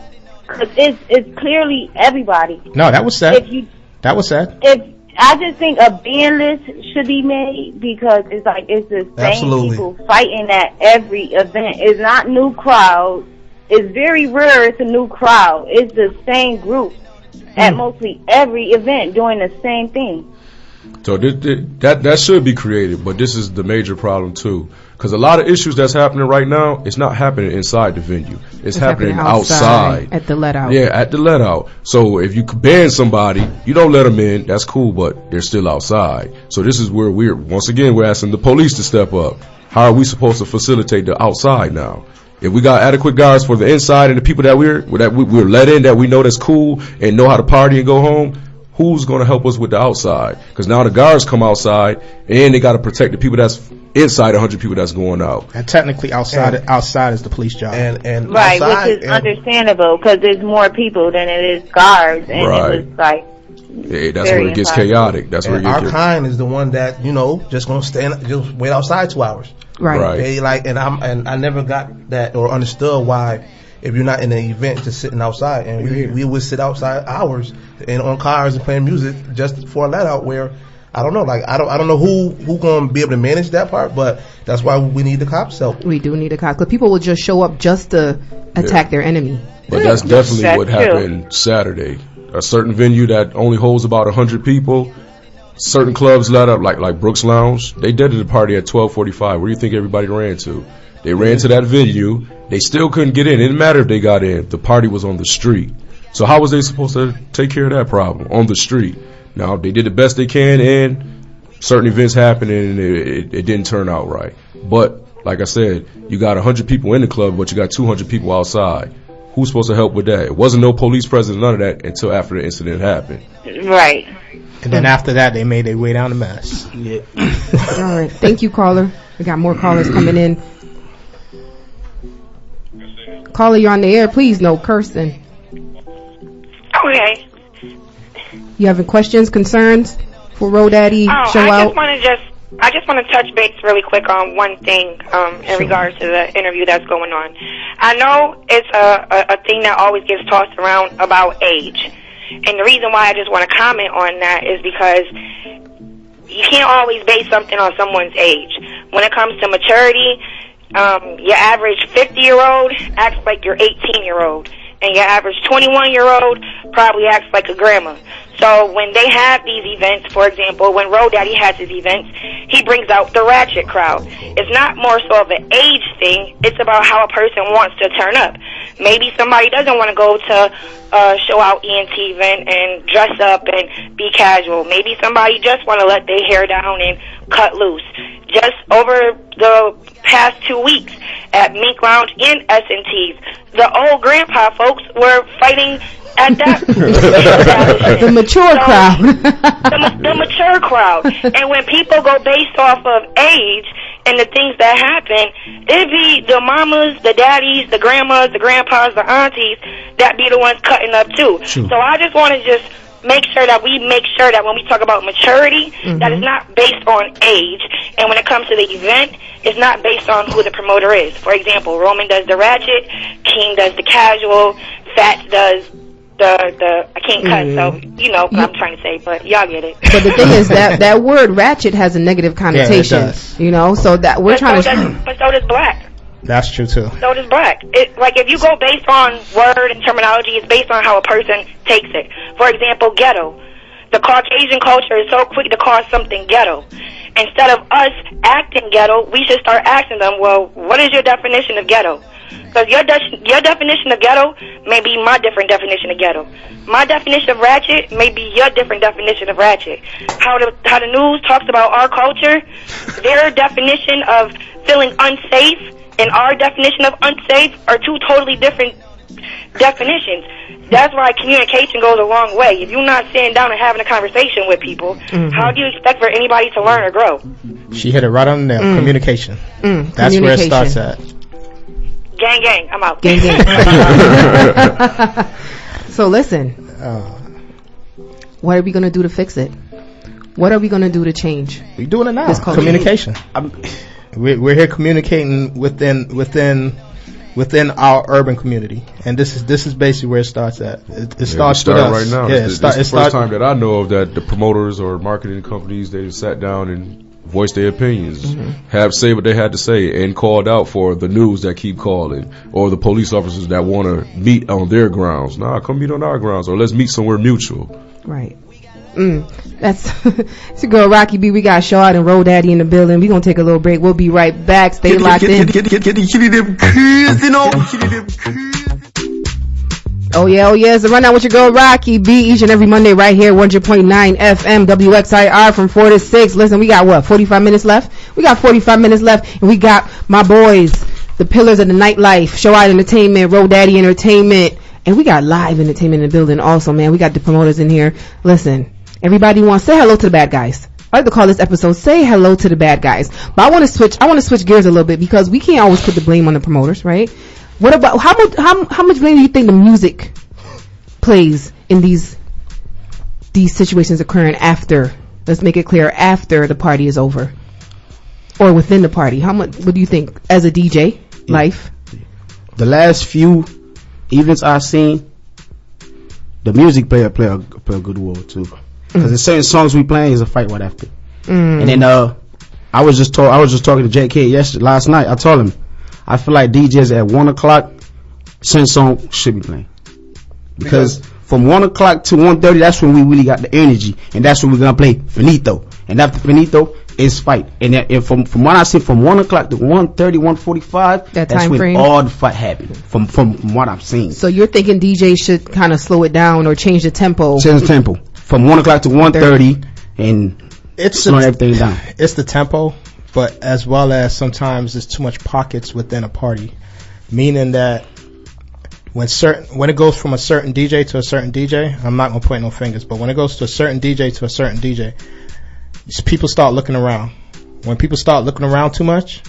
Because it's clearly everybody. No, that was said. That was said. I just think a ban list should be made, because it's the same people fighting at every event. It's not new crowd. It's very rare it's a new crowd. It's the same group at mostly every event doing the same thing. So that should be created, but this is the major problem too. Because a lot of issues that's happening right now, it's not happening inside the venue. It's happening outside. At the let out. Yeah, at the let out. So if you ban somebody, you don't let them in, that's cool, but they're still outside. So this is where we're asking the police to step up. How are we supposed to facilitate the outside now? If we got adequate guards for the inside and the people that we're let in, that we know that's cool and know how to party and go home, who's going to help us with the outside? Because now the guards come outside and they got to protect the people that's inside 100 people that's going out. And technically outside is the police job. And right, which is understandable, because there's more people than it is guards, and it was like, that's where it gets chaotic. That's where our kind is the one that just gonna just wait outside 2 hours. Right. They I never got that or understood why, if you're not in an event, just sitting outside, and we would sit outside hours and on cars and playing music just for a let out, where I don't know, I don't know who gonna be able to manage that part, but that's why we need the cops help. We do need the cops, because people will just show up just to attack their enemy. But that's definitely what happened Saturday. A certain venue that only holds about 100 people, certain clubs let up, like Brooks Lounge. They did the party at 12:45. Where do you think everybody ran to? They ran to that venue. They still couldn't get in. It didn't matter if they got in. The party was on the street. So how was they supposed to take care of that problem on the street? Now, they did the best they can, and certain events happened, and it didn't turn out right. But, like I said, you got 100 people in the club, but you got 200 people outside. Who's supposed to help with that? It wasn't no police presence, none of that, until after the incident happened. Right. And then after that, they made their way down the mess. Yeah. All right. Thank you, caller. We got more callers coming in. Caller, you're on the air. Please, no cursing. Okay. You having questions, concerns for Road Daddy? Show out? I just want to touch base really quick on one thing in regards to the interview that's going on. I know it's a thing that always gets tossed around about age. And the reason why I just want to comment on that is because you can't always base something on someone's age. When it comes to maturity, your average 50-year-old acts like your 18-year-old. And your average 21-year-old probably acts like a grandma. So when they have these events, for example, when Road Daddy has his events, he brings out the ratchet crowd. It's not more so of an age thing. It's about how a person wants to turn up. Maybe somebody doesn't want to go to a show out ENT event and dress up and be casual. Maybe somebody just want to let their hair down and cut loose. Just over the past 2 weeks at Mink Lounge and S&T's, the old grandpa folks were fighting at that the mature crowd. the mature crowd. And when people go based off of age and the things that happen, it'd be the mamas, the daddies, the grandmas, the grandpas, the aunties that be the ones cutting up too. True. So I just want to just make sure that we make sure that when we talk about maturity, that it's not based on age. And when it comes to the event, it's not based on who the promoter is. For example, Roman does the ratchet, King does the casual, Fats does the I can't cut, so you know what I'm trying to say, but y'all get it. But the thing is that word ratchet has a negative connotation. Yeah, it does. You know, so that we're trying to. But so does black. That's true too. So does black. Like if you go based on word and terminology, it's based on how a person takes it. For example, ghetto. The Caucasian culture is so quick to call something ghetto. Instead of us acting ghetto, we should start asking them, well, what is your definition of ghetto? Because your definition of ghetto may be my different definition of ghetto. My definition of ratchet may be your different definition of ratchet. How the news talks about our culture, their definition of feeling unsafe and our definition of unsafe are two totally different definitions. That's why communication goes a long way. If you're not sitting down and having a conversation with people, how do you expect for anybody to learn or grow? She hit it right on the nail. Communication. That's where it starts at. Gang, gang. I'm out. Gang, gang. So listen. What are we going to do to fix it? What are we going to do to change? We're doing it now. Communication. We're here communicating within our urban community, and this is basically where it starts at. It starts with us right now. Yeah, it's the first time that I know of that the promoters or marketing companies, they just sat down and voiced their opinions, have say what they had to say, and called out for the news that keep calling, or the police officers that want to meet on their grounds. Nah, come meet on our grounds, or let's meet somewhere mutual. Right. That's it's your girl Rocky B. We got Shaw and Road Daddy in the building. We're gonna take a little break. We'll be right back. Stay locked in. Oh yeah, it's a rundown with your girl Rocky B each and every Monday right here, 100.9 FM WXIR from 4 to 6. Listen, we got 45 minutes left? We got 45 minutes left, and we got my boys, the pillars of the nightlife, Show Out Entertainment, Road Daddy Entertainment, and we got live entertainment in the building also, man. We got the promoters in here. Listen, everybody wants to say hello to the bad guys. I like to call this episode "Say Hello to the Bad Guys." But I want to switch gears a little bit, because we can't always put the blame on the promoters, right? What about how much blame do you think the music plays in these situations occurring after? Let's make it clear, after the party is over, or within the party. What do you think as a DJ? Life. The last few events I've seen, the music play a good role too. Because there's certain songs we playing is a fight right after. And then I was just talking to JK last night. I told him I feel like DJs at 1 o'clock, certain song should be playing, because from 1 o'clock to 1:30, that's when we really got the energy, and that's when we're gonna play Finito. And after Finito, it's fight. And from what I see, from 1 o'clock to 1:30, 1:45, that that's time when frame, all the fight happened. From what I've seen. So you're thinking DJs should kind of slow it down or change the tempo? Change the tempo from 1 o'clock to 1:30 and slow everything down. It's the tempo, but as well as sometimes there's too much pockets within a party, meaning that when it goes from a certain DJ to a certain DJ, I'm not gonna point no fingers, but when it goes to a certain DJ to a certain DJ, people start looking around. When people start looking around too much,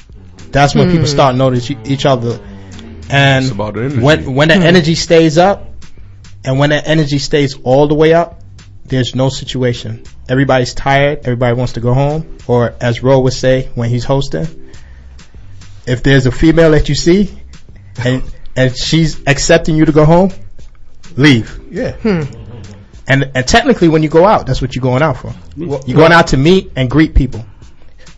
that's when people start noticing each other. And when the energy stays up, and when that energy stays all the way up, there's no situation. Everybody's tired. Everybody wants to go home. Or as Ro would say when he's hosting, if there's a female that you see and she's accepting you to go home, leave. Yeah. And technically when you go out, that's what you're going out for. You're going out to meet and greet people,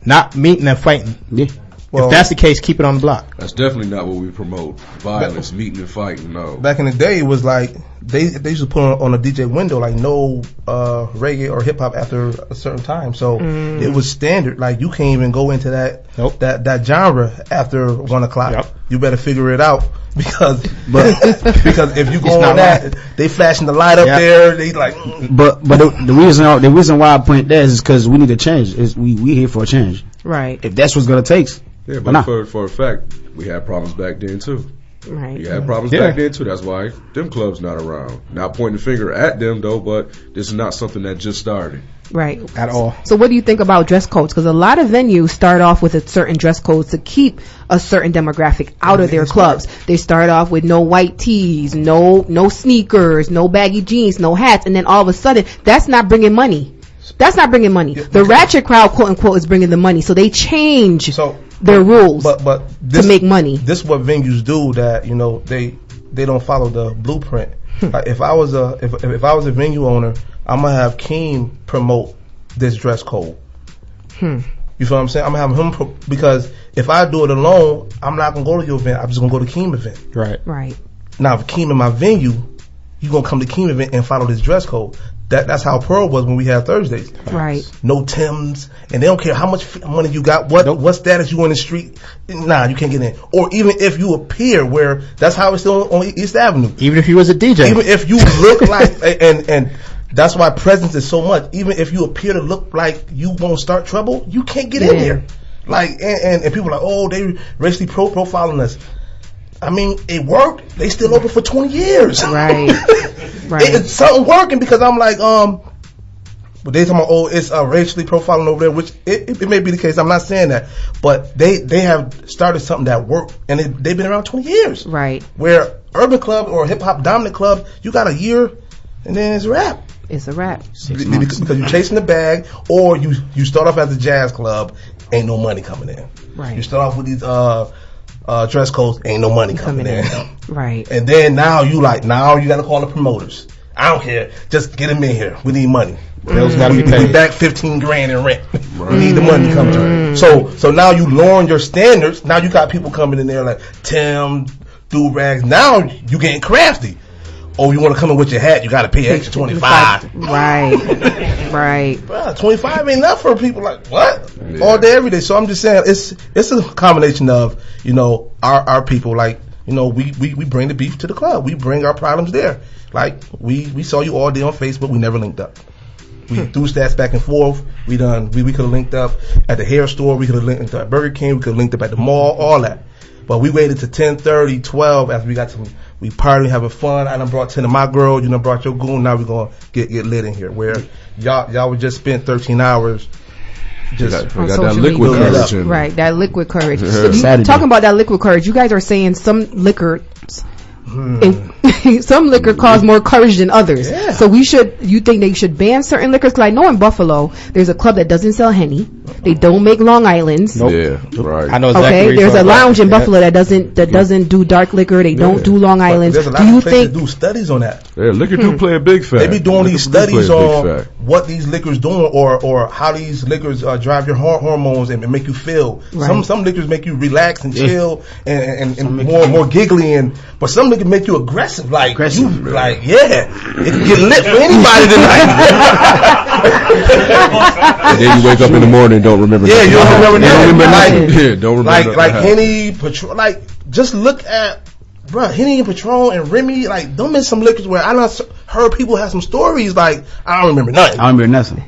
not meeting and fighting. Yeah. Well, if that's the case, keep it on the block. That's definitely not what we promote. Violence, meeting and fighting, no. Back in the day, it was like, they used to put on a DJ window, like no reggae or hip hop after a certain time. So it was standard. Like, you can't even go into that genre after 1 o'clock. Yep. You better figure it out. Because if you go on that, they flashing the light up there. They like. But the reason why I point that is because we need to change. We here for a change. Right. If that's what's gonna take. Yeah, but for a fact, we had problems back then too. Right. You had problems back then too. That's why them clubs not around. Not pointing the finger at them though, but this is not something that just started. Right. At all. So what do you think about dress codes? Because a lot of venues start off with a certain dress code to keep a certain demographic out of their clubs. They start off with no white tees, no sneakers, no baggy jeans, no hats, and then all of a sudden, that's not bringing money. That's not bringing money. The ratchet crowd, quote unquote, is bringing the money. So they change their rules to make money. This is what venues do that, they don't follow the blueprint. Like if I was a venue owner, I'm gonna have Keem promote this dress code. You feel what I'm saying? I'm gonna have him because if I do it alone, I'm not gonna go to your event. I'm just gonna go to Keem event. Right. Now, if Keem in my venue, you gonna come to Keem event and follow this dress code. That's how Pearl was when we had Thursdays. Right. No Timbs, and they don't care how much money you got, what status you in the street. Nah, you can't get in. Or even if you appear, where that's how it's still on East Avenue. Even if you was a DJ. Even if you look like, and that's why presence is so much. Even if you appear to look like you won't start trouble, you can't get in there. Like, and people are like, oh, they racially profiling us. I mean, it worked. They still open for 20 years. Right. It's something working because I'm like, but they talking about, oh, it's racially profiling over there, which it may be the case. I'm not saying that, but they have started something that worked, and they've been around 20 years. Right. Where urban club or hip hop dominant club, you got a year, and then it's a wrap. It's a wrap. Because you're chasing the bag, or you start off as a jazz club, ain't no money coming in. Right. You start off with these dress codes, ain't no money coming in. Right. And then now you gotta call the promoters. I don't care. Just get them in here. We need money. Bills gotta be paid. We back $15,000 in rent. We need the money to come to. So now you lowering your standards. Now you got people coming in there like Tim, do-rags. Now you getting crafty. Oh, you want to come in with your hat? You got to pay extra 25. Right. Bro, 25 ain't enough for people like what? Yeah. All day, every day. So I'm just saying, it's a combination of our people. Like we bring the beef to the club. We bring our problems there. Like we saw you all day on Facebook. We never linked up. We threw stats back and forth. We could have linked up at the hair store. We could have linked up at Burger King. We could have linked up at the mall. All that. But we waited to 10:30, 12 after we got some. We partying, having fun. I done brought 10 of my girls. You done brought your goon. Now we're gonna get lit in here. Where y'all would just spend 13 hours. Just we got that liquid courage. Right, that liquid courage. So talking about that liquid courage, you guys are saying some liquor. Some liquor cause more courage than others. Yeah. So you think they should ban certain liquors? Because I know in Buffalo there's a club that doesn't sell Henny. They don't make Long Islands. Nope. Yeah, right. I know exactly. Okay, there's a lounge in Buffalo that doesn't do dark liquor. They don't do Long Islands. There's a lot of places that do studies on that. Yeah, liquor do play a big factor. They be doing these studies on what these liquors doing or how these liquors drive your hormones and make you feel. Right. Some liquors make you relax and chill and more giggly but some liquors make you aggressive. Like it can get lit for anybody tonight. And then you wake up in the morning and don't remember. Yeah, you don't remember nothing. Don't remember. Like Henny, Patron. Like just look at, bro, Henny and Patron and Remy. Like don't miss some liquors where I done heard people have some stories. Like I don't remember nothing. I don't remember nothing.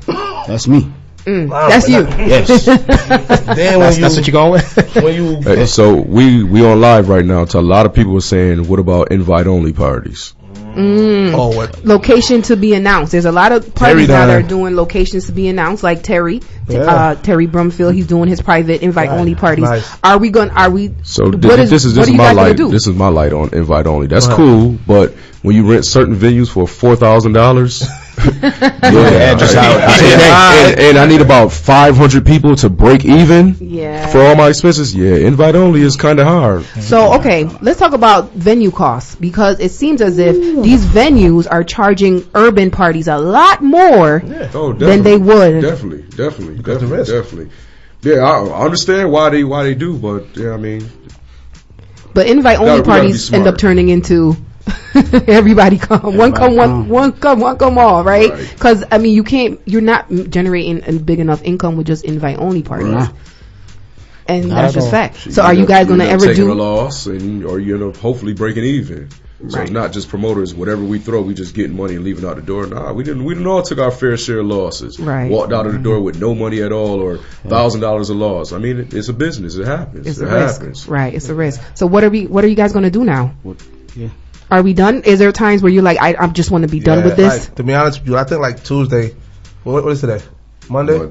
That's me. That's you. Yes. Then that's what you going with. When you so we on live right now. So a lot of people are saying, what about invite only parties? Oh, what? Location to be announced. There's a lot of parties that are doing locations to be announced, like Terry Brumfield. He's doing his private invite only parties. Nice. So this is my light. This is my light on invite only. That's cool, but when you rent certain venues for $4,000. And I need about 500 people to break even for all my expenses. Invite only is kind of hard. So okay, let's talk about venue costs, because it seems as if these venues are charging urban parties a lot more than they would. Definitely. Yeah, I understand why they do, but I mean, but invite only parties end up turning into everybody come, one come all, right? Because I mean, you're not generating a big enough income with just invite only parties, and that's just fact. So are you guys gonna ever do a loss, or you end up hopefully breaking even? So it's not just promoters. Whatever we throw, we just getting money and leaving out the door. Nah, we didn't all took our fair share of losses. Right. Walked out of the door with no money at all, or $1,000 of loss. I mean, it's a business. It happens. It's a risk. Right. It's a risk. So what are you guys gonna do now? Are we done? Is there times where you're like, I just want to be done with this? Like, to be honest with you, I think like Tuesday. What is today? Monday.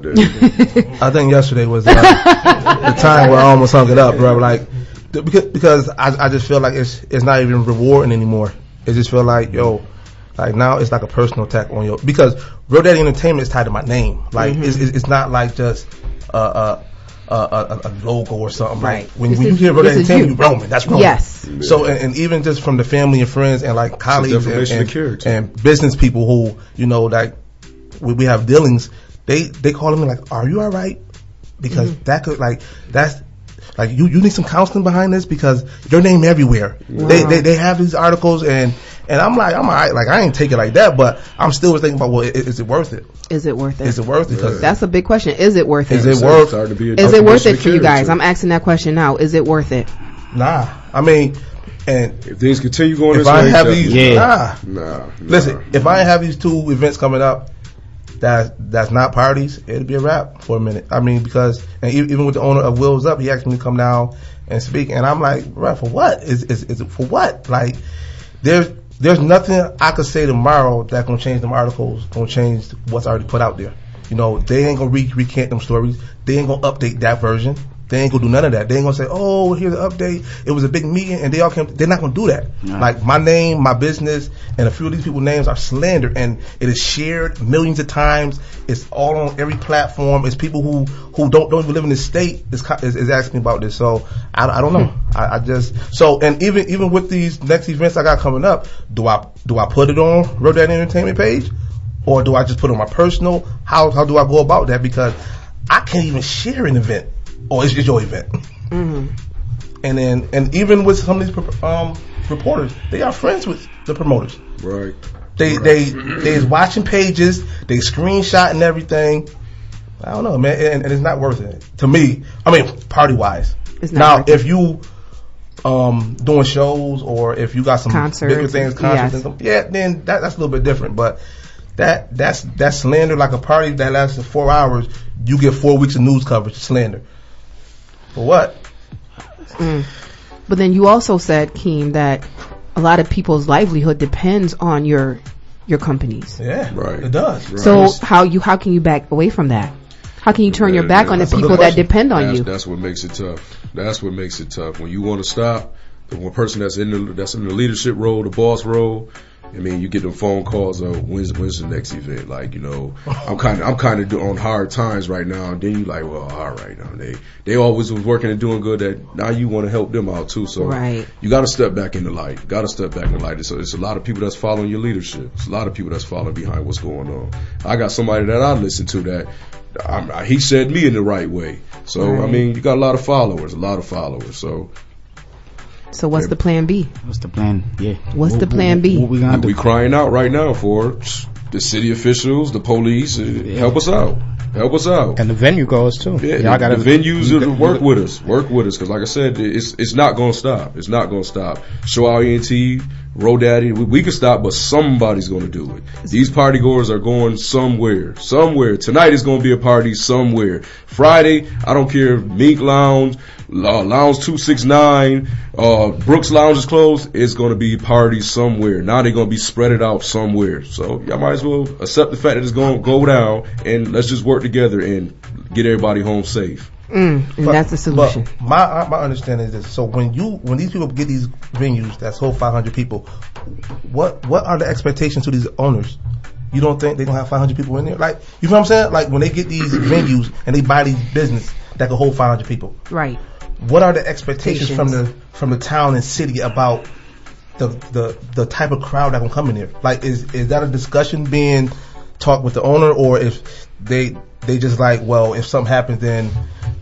I think yesterday was the time where I almost hung it up, bro. Like. Because I just feel like it's not even rewarding anymore. It just feel like, like now it's like a personal attack on you. Because Real Daddy Entertainment is tied to my name. Like it's not like just a logo or something. Right. Like when you hear Real Daddy Entertainment, you Roman. That's Roman. Yes. So and even just from the family and friends and like colleagues and business people who like we have dealings, they call me like, are you all right? Because that could that's. Like you need some counseling behind this, because your name everywhere. Wow. They have these articles and I'm like, I'm alright. Like I ain't take it like that, but I'm still thinking about, well, is it worth it? Is it worth it? Is it worth it? Because that's a big question. Is it worth it? Is it worth it for you guys? I'm asking that question now. Is it worth it? Nah. I mean, and if things continue going this way, nah. Listen, if I have these 2 events coming up, that's not parties, it'll be a wrap for a minute. I mean, because even with the owner of Wheels Up, he asked me to come down and speak, and I'm like, right, for what? Is it for what? Like, there's nothing I could say tomorrow that gonna change them articles, gonna change what's already put out there. They ain't gonna recant them stories. They ain't gonna update that version. They ain't gonna do none of that. They ain't gonna say, oh, here's the update. It was a big meeting and they all came. They're not gonna do that. No. Like my name, my business, and a few of these people's names are slandered, and it is shared millions of times. It's all on every platform. It's people who don't even live in this state is asking me about this. So I don't know. I just and even with these next events I got coming up, do I put it on Real Daddy Entertainment page, or do I just put it on my personal? How do I go about that? Because I can't even share an event. Or it's your event. Mm-hmm. And even with some of these reporters, they are friends with the promoters. Right. They is watching pages, they screenshot and everything. I don't know, man, and it's not worth it to me. I mean, party wise. Now, if you doing shows or if you got some concerts, bigger things, then that's a little bit different. But that's slander. Like a party that lasts 4 hours, you get 4 weeks of news coverage. Slander. For what? But then you also said, Keem, that a lot of people's livelihood depends on your companies. Yeah, right. It does. Right. So how can you back away from that? How can you turn your back on the people that depend on you? That's what makes it tough. When you want to stop, the one person that's in the leadership role, the boss role, I mean, you get them phone calls of when's the next event? Like, I'm kind of on hard times right now. And then you like, well, all right, now they always was working and doing good. That now you want to help them out too. So you got to step back in the light. So it's a lot of people that's following your leadership. It's a lot of people that's following behind what's going on. I got somebody that I listen to that he said me in the right way. So I mean, you got a lot of followers. So what's the plan B? What's the plan? Yeah. What's the plan B? What we gonna do? We crying out right now for the city officials, the police, help us out. Help us out. And the venue goes too. Yeah, y'all got the venues to work with us. Work with us, because like I said, it's not gonna stop. It's not gonna stop. Show Out ENT, Road Daddy, we can stop, but somebody's gonna do it. These party goers are going somewhere. Somewhere. Tonight is gonna be a party somewhere. Friday, I don't care if Mink Lounge, Lounge 269, Brooks Lounge is closed, it's gonna be parties somewhere. Now they're gonna be spread it out somewhere. So y'all might as well accept the fact that it's gonna go down, and let's just work together and get everybody home safe. And that's the solution. But my understanding is this: so when these people get these venues that hold 500 people, what are the expectations to these owners? You don't think they're gonna have 500 people in there? Like, you know what I'm saying? Like, when they get these venues and they buy these business that can hold 500 people, right? What are the expectations from the town and city about the type of crowd that gonna come in there? Like, is that a discussion being talked with the owner, or if they just like, well, if something happens, then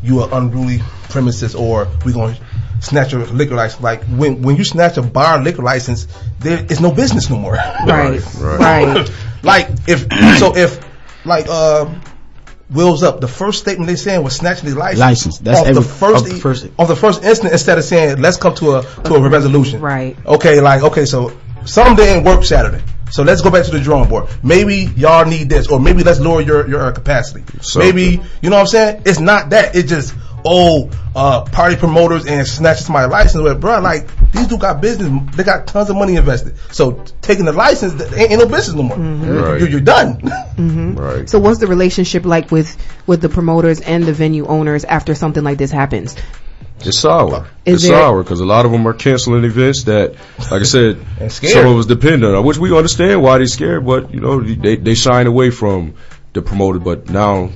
you are unruly premises, or we gonna snatch your liquor license? Like, when you snatch a bar liquor license, there is no business no more. Right. Like, if Wheels Up, the first statement they saying was snatching the license. That's off the first instant, instead of saying let's come to a resolution. Right. Okay, so some didn't work Saturday, so let's go back to the drawing board. Maybe y'all need this, or maybe let's lower your capacity. Maybe, you know what I'm saying? It's not that. It's just party promoters and snatching my license. But bro, like, these dudes got business. They got tons of money invested. So taking the license, ain't no business no more. Right. You're done. Right. So what's the relationship like with the promoters and the venue owners after something like this happens? It's sour. It's sour because a lot of them are canceling events that, like I said, some of us depend on, which we understand why they're scared, but, you know, they shine away from the promoter, but now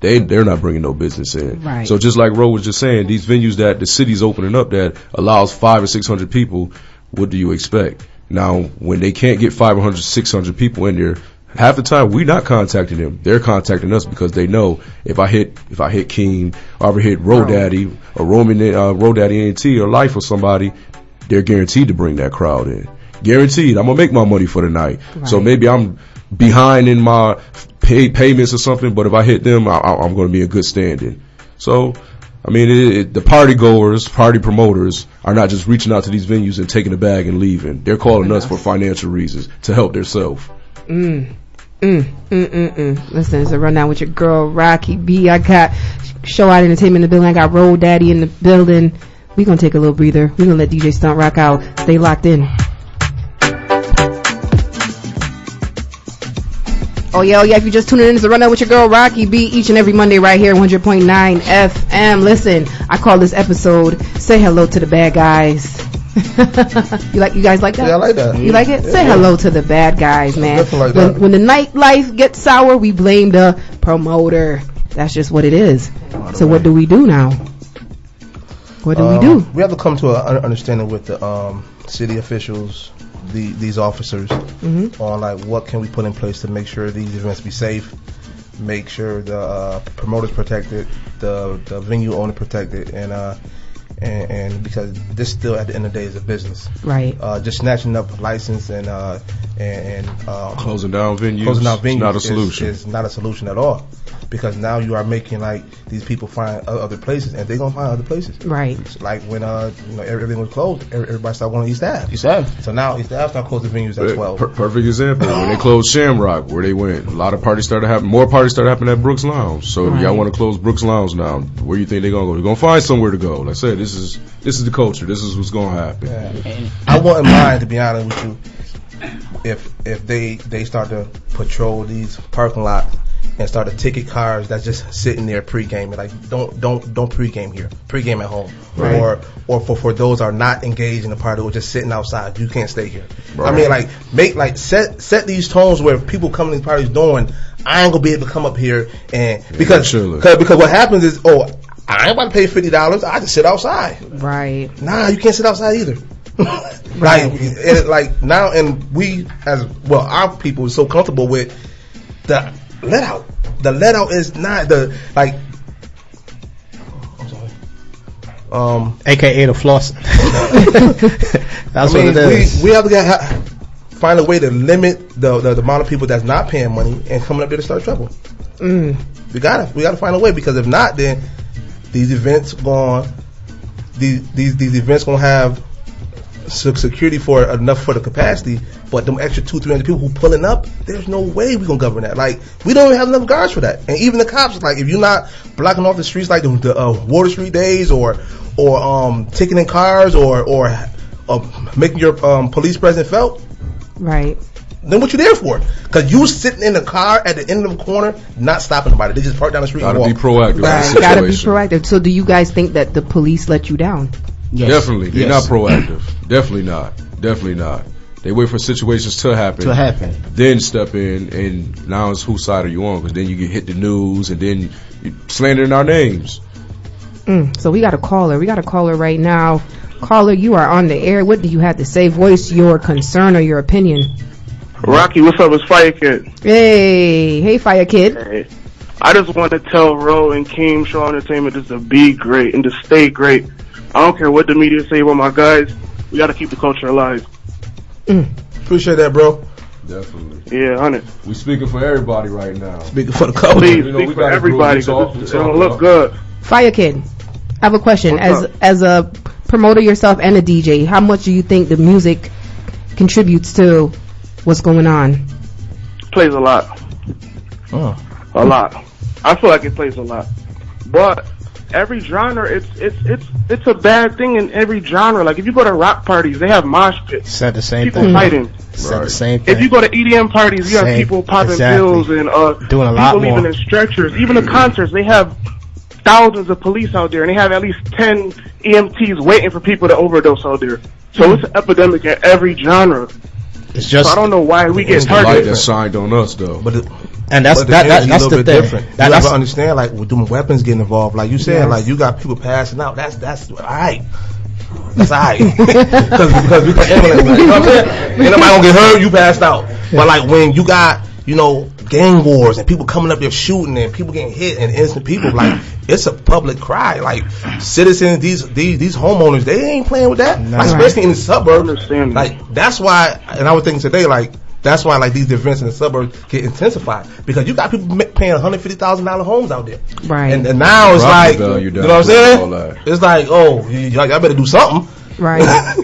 they're not bringing no business in. Right. So just like Ro was just saying, these venues that the city's opening up that allows 500 or 600 people, what do you expect? Now, when they can't get 500, 600 people in there, half the time we're not contacting them. They're contacting us because they know if I hit King, or if I hit Road Daddy or Road Daddy ENT or Life or somebody, they're guaranteed to bring that crowd in. Guaranteed. I'm gonna make my money for the night. Right. So maybe I'm behind in my payments or something, but if I hit them, I'm going to be in good standing. So, I mean, the party goers, party promoters are not just reaching out to these venues and taking a bag and leaving. They're calling us for financial reasons to help themselves. Listen, it's a rundown with your girl Rocky B. I got Show Out Entertainment in the building. I got Road Daddy in the building. We're going to take a little breather. We're going to let DJ Stunt rock out. Stay locked in. Oh yeah, if you just tuning in, it's a rundown with your girl Rocky B each and every Monday right here, 100.9 FM. Listen, I call this episode "Say Hello to the Bad Guys." You guys like that? Yeah, I like that. You like it? Yeah, say hello to the bad guys, man. Like when the nightlife gets sour, we blame the promoter. That's just what it is. So what do we do now? What do we do? We have to come to an understanding with the city officials, these officers, on like what can we put in place to make sure these events be safe, make sure the promoters protected, the venue owner protected, and because this still at the end of the day is a business, right? Just snatching up license and closing down venues is not a solution. Is not a solution at all, because now you are making like these people find other places, and they're gonna find other places, right? So like when everything was closed, everybody started going to East Ave. So now East Ave started closing venues as well. Perfect example when they closed Shamrock, where they went. A lot of parties started happening. More parties started happening at Brooks Lounge. So if y'all want to close Brooks Lounge now, where you think they're gonna go? They're gonna find somewhere to go. Like I said, this is the culture. This is what's gonna happen. Yeah. I wouldn't mind, to be honest with you, if they start to patrol these parking lots and start to ticket cars that's just sitting there pre-gaming. Like, don't pre-game here. Pre-game at home. Right. Or for those are not engaged in the party or just sitting outside, you can't stay here. Right. I mean, set these tones where people come to these parties doing, I ain't gonna be able to come up here and because what happens is, I ain't about to pay $50. I just sit outside. Right. Nah, you can't sit outside either. Right. Like now, and we as well, our people are so comfortable with the let out. The let out is not the like. I'm sorry. AKA the flossing. That's what it is. We have to find a way to limit the amount of people that's not paying money and coming up there to start trouble. We gotta find a way, because if not, then these events gone. These events gonna have security for enough for the capacity, but them extra 200-300 people who pulling up, there's no way we gonna govern that. Like, we don't even have enough guards for that. And even the cops, like, if you're not blocking off the streets like the Water Street days, or ticketing cars, or making your police presence felt, right? Then what you there for? Because you sitting in the car at the end of the corner, not stopping nobody. They just park down the street and walk. Gotta be proactive. Right. Gotta be proactive. So do you guys think that the police let you down? Yes. Definitely. They're not proactive. Definitely not. They wait for situations to happen. Then step in, and now it's whose side are you on? Because then you get hit the news, and then you slandering our names. So we got a caller. We got a caller right now. Caller, you are on the air. What do you have to say? Voice your concern or your opinion. Rocky, what's up? It's Fire Kid. Hey, Fire Kid. Hey. I just want to tell Ro and Keem Show Entertainment just to be great and to stay great. I don't care what the media say about my guys. We got to keep the culture alive. Appreciate that, bro. Definitely. Yeah, 100. We speaking for everybody right now. Speaking for the culture. Please, speak for everybody, because it don't look good. Fire Kid, I have a question. As a promoter yourself and a DJ, how much do you think the music contributes to what's going on? Plays a lot. A lot. I feel like it plays a lot. But every genre, it's a bad thing in every genre. Like, if you go to rock parties, they have mosh pits. Said the same people thing. Fighting. Said the same thing. If you go to EDM parties, you have people popping pills and doing a lot people more. leaving in stretchers. Even the concerts, they have thousands of police out there, and they have at least 10 EMTs waiting for people to overdose out there. So it's an epidemic in every genre. It's just, so I don't know why we get the light targeted. that's shined on us, though. But that's the thing. Different. You gotta understand, like, with them weapons getting involved, like you said, like, you got people passing out. That's all right. That's all right. Because we put ambulance, like, you know what I'm saying? Ain't nobody gonna get hurt. You passed out. But like, when you got, gang wars and people coming up there shooting and people getting hit and innocent people, like, it's a public cry. Like, citizens, these homeowners, they ain't playing with that. Like, especially in the suburbs. Like, that's why, and I was thinking today, like, that's why, like, these events in the suburbs get intensified, because you got people paying $150,000 homes out there, right? And now it's like, you know what I'm saying? It's like, oh, y'all better do something, right? Right.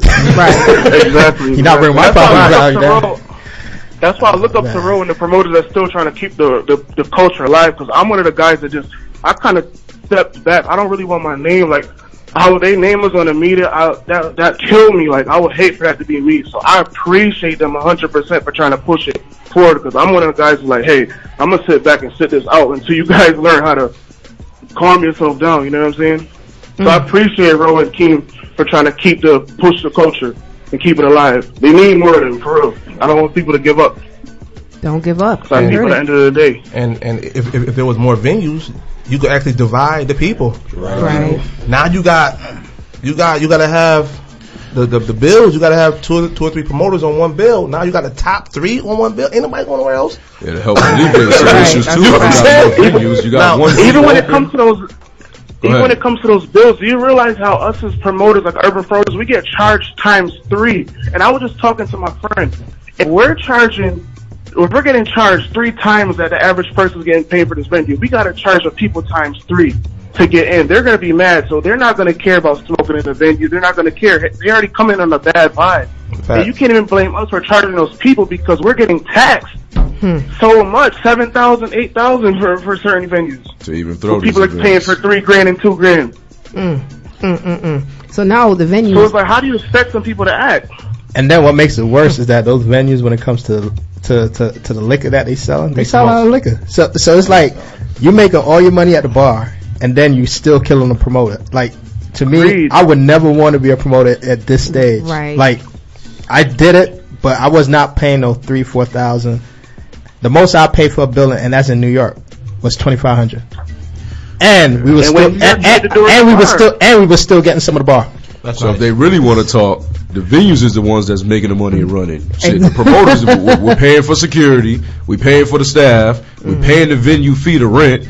Exactly. You're not bringing my property value. That's why I look up to Ro and the promoters that's still trying to keep the culture alive, because I'm one of the guys that I kind of stepped back. I don't really want my name, like, how they name us on the media, that killed me. Like, I would hate for that to be me. So I appreciate them 100% for trying to push it forward, because I'm one of the guys who's like, hey, I'm going to sit back and sit this out until you guys learn how to calm yourself down, you know what I'm saying? So I appreciate Ro and Keem for trying to push the culture and keep it alive. They need more of them, for real. I don't want people to give up. Don't give up. So I need people at the end of the day. And if there was more venues, you could actually divide the people. Right. Now you gotta have the bills. You gotta have two or three promoters on one bill. Now you got the top 3 on one bill. Ain't nobody going nowhere else. Yeah, to help alleviate some issues too. You got more venues. You got one. Even when it comes to those. Even when it comes to those bills, do you realize how us as promoters, like urban promoters, we get charged times 3? And I was just talking to my friend. If we're getting charged 3 times that the average person's getting paid for this venue, we got to charge the people times 3 to get in. They're going to be mad, so they're not going to care about smoking in the venue. They're not going to care. They already come in on a bad vibe. And you can't even blame us for charging those people, because we're getting taxed so much, $7,000, $8,000 for certain venues. To even throw so people are paying for $3,000 and $2,000. So now the venues. So it's like, how do you expect some people to act? And then what makes it worse is that those venues, when it comes to the liquor that they sell a lot of liquor. So it's like you making all your money at the bar, and then you still killing the promoter. Like, to me, I would never want to be a promoter at this stage. Right. Like, I did it, but I was not paying no $3,000-$4,000. The most I paid for a building, and that's in New York, was $2,500. And we were still getting some of the bar. So if they really want to talk, the venues is the ones that's making the money and running. Shit, the promoters, we're paying for security, we're paying for the staff, we're paying the venue fee to rent.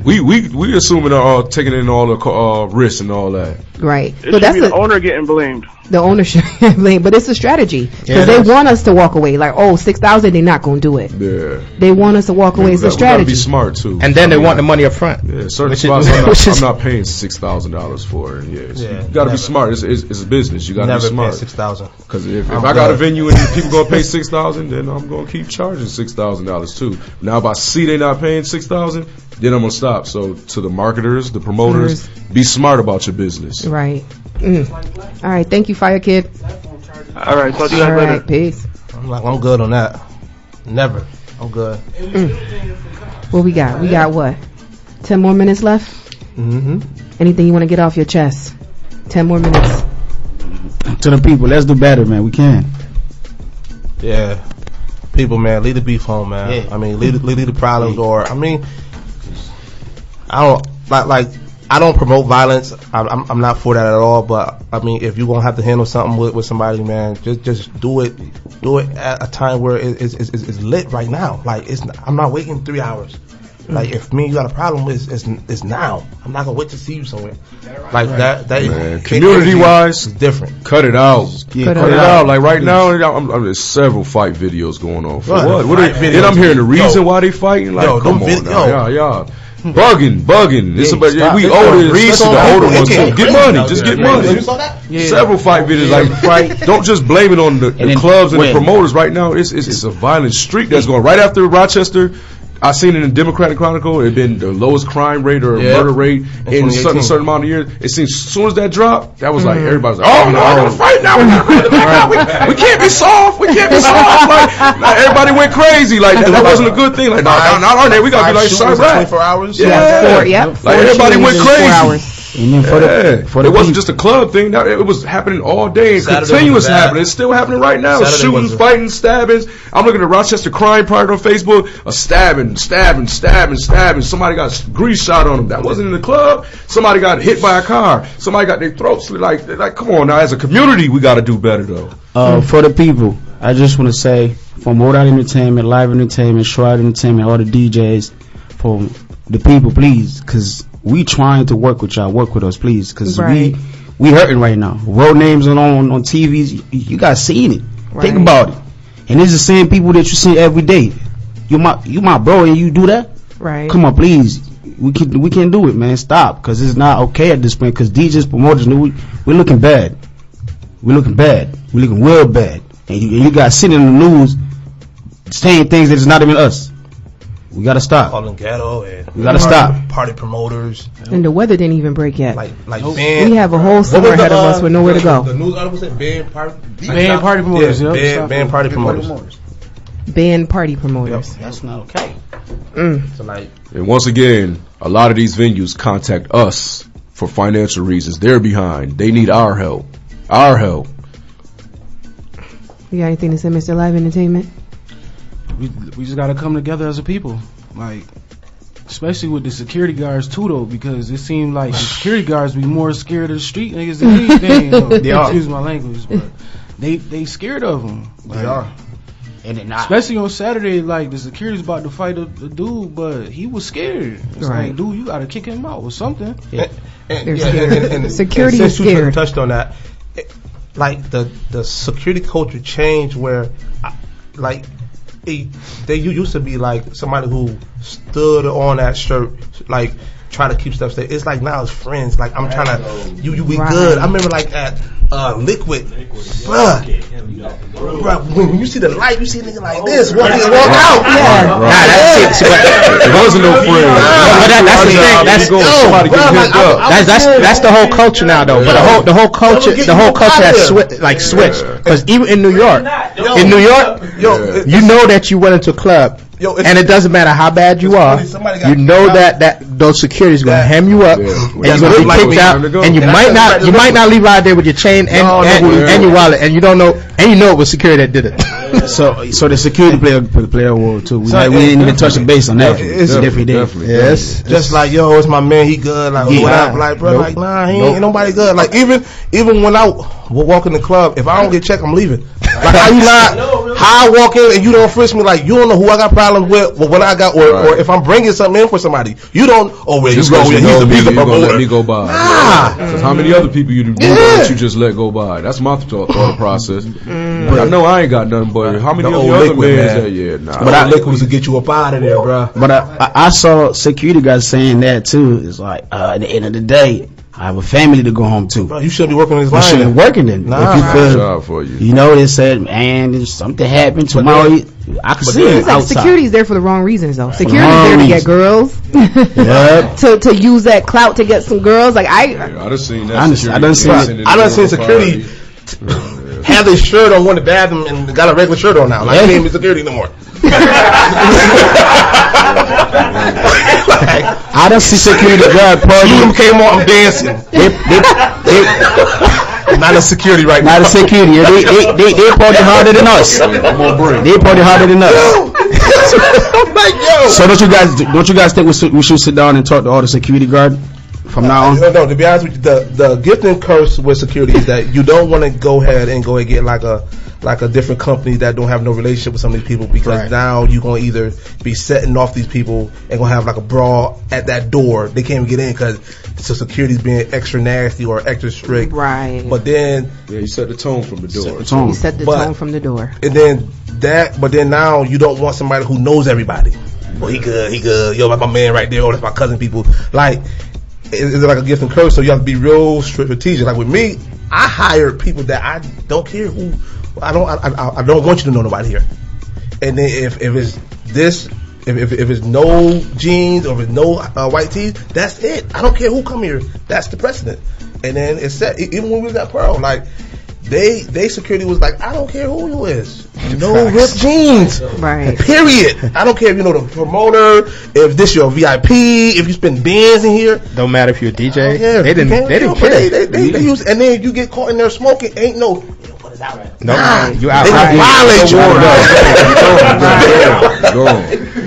we assuming taking in all the risks and all that. Right. But that's the owner getting blamed. The ownership, but it's a strategy because they want us to walk away. Like, $6,000, they're not gonna do it. Yeah, they want us to walk away. It's a strategy. Be smart too, and then they want the money up front. Yeah, certain spots I'm not paying $6,000 for. You got to be smart. It's a business. You got to be smart. $6,000 because if I got a venue and people gonna pay $6,000, then I'm gonna keep charging $6,000 too. Now if I see they not paying $6,000, then I'm gonna stop. So to the marketers, the promoters, be smart about your business. Right. All right, thank you, Fire Kid. All right, talk to you guys later. Right, peace. I'm good on that. Never. I'm good. What we got? We got what? 10 more minutes left? Mm-hmm. Anything you want to get off your chest? 10 more minutes. To the people, let's do better, man. We can. Yeah. People, man, leave the beef home, man. Yeah. I mean, leave the problems, or I mean, I don't I don't promote violence. I'm not for that at all. But I mean, if you're gonna have to handle something with somebody, man, just do it at a time where it's lit right now. Like I'm not waiting 3 hours. Like if me and you got a problem, it's now. I'm not gonna wait to see you somewhere. Like that community wise, is different. Cut it out. Yeah, cut it out. Like right now, there's several fight videos going on. For what? Then I'm hearing the reason why they fighting. Like, come on now, y'all. Bugging. We older, especially the older ones. Get money, just get money. You saw that? Yeah. Several fight videos. Like, don't just blame it on the clubs and the promoters. Right now, it's a violent streak that's going right after Rochester. I seen it in the Democratic Chronicle. It had been the lowest crime rate or murder rate in a certain amount of years. It seems as soon as that dropped, that was like everybody's like, oh no, I gotta fight now. We can't be soft. We can't be soft. Like everybody went crazy. Like that wasn't a good thing. Like not on there. We gotta be like sharp. 24 hours. Yeah. Like everybody went crazy. And then for the it wasn't just a club thing. Now it was happening all day and continuous happening. It's still happening right now. Shootings, fighting, stabbings. I'm looking at Rochester Crime Party on Facebook. A stabbing. Somebody got grease shot on them. That wasn't in the club. Somebody got hit by a car. Somebody got their throat slit. Like, come on now. As a community, we got to do better though. For the people, I just want to say, from Modout Entertainment, Live Entertainment, Shroud Entertainment, all the DJs, for the people, please, because we trying to work with y'all. Work with us, please, because we hurting right now. Road names on TVs. You guys seen it. Right. Think about it. And it's the same people that you see every day. You my bro, and you do that. Right. Come on, please. We can do it, man. Stop, because it's not okay at this point. Because DJs, promoters, we're looking bad. We're looking bad. We're looking real bad. And you guys sitting in the news saying things that is not even us. We gotta stop. Calling ghetto and we gotta stop. Party promoters. And the weather didn't even break yet. Like we have a whole summer ahead of us with nowhere to go. The news article said banned party promoters. Banned party promoters. Banned party promoters. Yep. That's not okay. So and once again, a lot of these venues contact us for financial reasons. They're behind. They need our help. You got anything to say, Mr. Live Entertainment? We just gotta come together as a people, like, especially with the security guards too, though, because it seemed like the security guards be more scared of the street niggas than anything. Excuse my language, but they scared of them. They are. And especially on Saturday, like the security's about to fight a dude, but he was scared. It's like, dude, you gotta kick him out or something. They're scared. And security is scared. Touched on that. Like the security culture changed where, like. They used to be like somebody who stood on that shirt, like trying to keep stuff safe. It's like now it's friends. Like I'm trying to, we good. I remember like at Liquid, bruh, when you see the light, you see a nigga like this, walk out. It wasn't no friend. That's the whole culture now, though. But the whole culture has switched. Because even in New York, you know that you went into a club. And it doesn't matter how bad you are, you know that those security's gonna hem you up, and you're gonna be kicked out, and you might not leave out there with your chain and your wallet, and you don't know, and you know it was security that did it. So the security play a role too. We didn't even touch the base on that. It's definitely. Yes, just like it's my man, he good. Like whatever, like bro, like nah, he ain't nobody good. Like even when I walk in the club, if I don't get checked, I'm leaving. Like how you not? How I walk in and you don't frisk me? Like you don't know who I got problems with, or when I got, or if I'm bringing something in for somebody, you don't. Oh, where you go? He's the promoter. Let me go by. Because how many other people you that you just let go by? That's my thought process. But I know I ain't got nothing. But how many other men that? But liquids to get you up out of there, bro. But I saw security guys saying that too. It's like at the end of the day, I have a family to go home to. Bro, you should be working on this line. You should be working then. Nah, if you job for you. You know, they said, man, if something happened tomorrow, I can see it outside. Security's there for the wrong reasons, though. Security's there to get girls. to use that clout to get some girls. Like I done seen that. I done seen security have their shirt on one of the bathroom and got a regular shirt on now. Like, I ain't security no more. I don't see security guard party. You came on, I'm dancing. Not a security right now. Not a security. They party harder than us. They party harder than us. So don't you guys think we should sit down and talk to all the security guard from now on? No, to be honest with you, the gift and curse with security is that you don't want to go ahead and get like a different company that don't have no relationship with some of these people, because now you're going to either be setting off these people and going to have like a brawl at that door. They can't even get in because the security's being extra nasty or extra strict. Right. But then... Yeah, you set the tone from the door. You set the tone from the door. And then but then now you don't want somebody who knows everybody. Well, he good. Yo, my man right there. Oh, that's my cousin people. Like... It's like a gift and curse, so you have to be real strategic. Like with me, I hire people that I don't care who. I don't want you to know nobody here. And then if it's this, if it's no jeans or if it's no white tees, that's it. I don't care who come here. That's the precedent. And then it's set. Even when we was at Pearl, like they security was like, I don't care who you is. No ripped jeans. Right. Period. I don't care if you know the promoter, if this your VIP, if you spend bands in here. Don't matter if you're a DJ. They didn't care. They use, and then you get caught in there smoking. Ain't no. What is that right? No, you out. They violate you.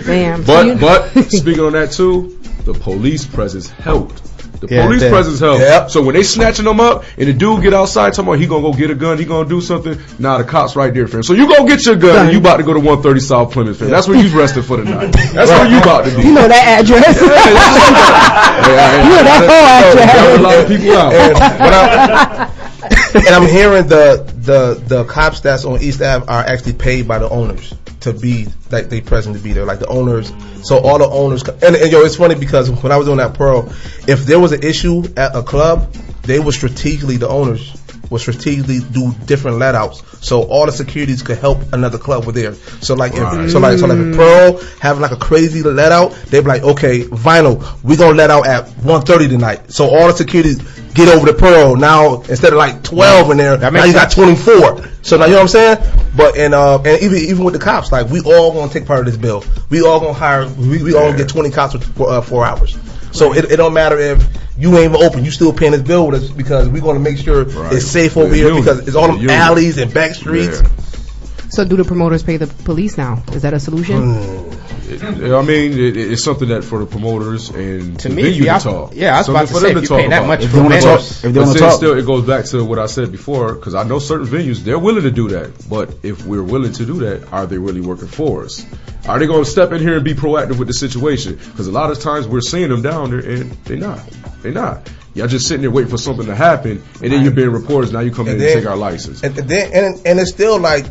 Damn. But speaking on that too, the police presence helped. The police presence helped. Yep. So when they snatching them up and the dude get outside talking about he gonna go get a gun, he gonna do something, now the cops right there, fam. So you go get your gun and you about to go to 130 South Plymouth, fam. That's where you rested for the night. That's where you about to be. You know that address. You know that whole address. A lot of people out. And I'm hearing the cops that's on East Ave are actually paid by the owners to be, like, they present to be there, like the owners. So all the owners, and yo, it's funny because when I was on that Pearl, if there was an issue at a club, they would the owners would strategically do different let outs, so all the securities could help another club with there. So like, so like if Pearl having like a crazy let out, they'd be like, okay, Vinyl, we gonna let out at 1:30 tonight. So all the securities get over to Pearl now, instead of like 12 in there, now you got 24. So now you know what I'm saying? But and even with the cops, like we all gonna take part of this bill. We all gonna hire. We all gonna get 20 cops for 4 hours. So it don't matter if you ain't even open. You still paying this bill with us because we gonna make sure it's safe over here because it's all them alleys and back streets. Yeah. So do the promoters pay the police now? Is that a solution? I mean, it's something that for the promoters and to me, to talk. Yeah, I was about to say, if you pay that much for venues. But still, it goes back to what I said before, because I know certain venues, they're willing to do that. But if we're willing to do that, are they really working for us? Are they going to step in here and be proactive with the situation? Because a lot of times we're seeing them down there and they're not. Y'all just sitting there waiting for something to happen, and then you're being reporters. Now you come in and take our license. And it's still like,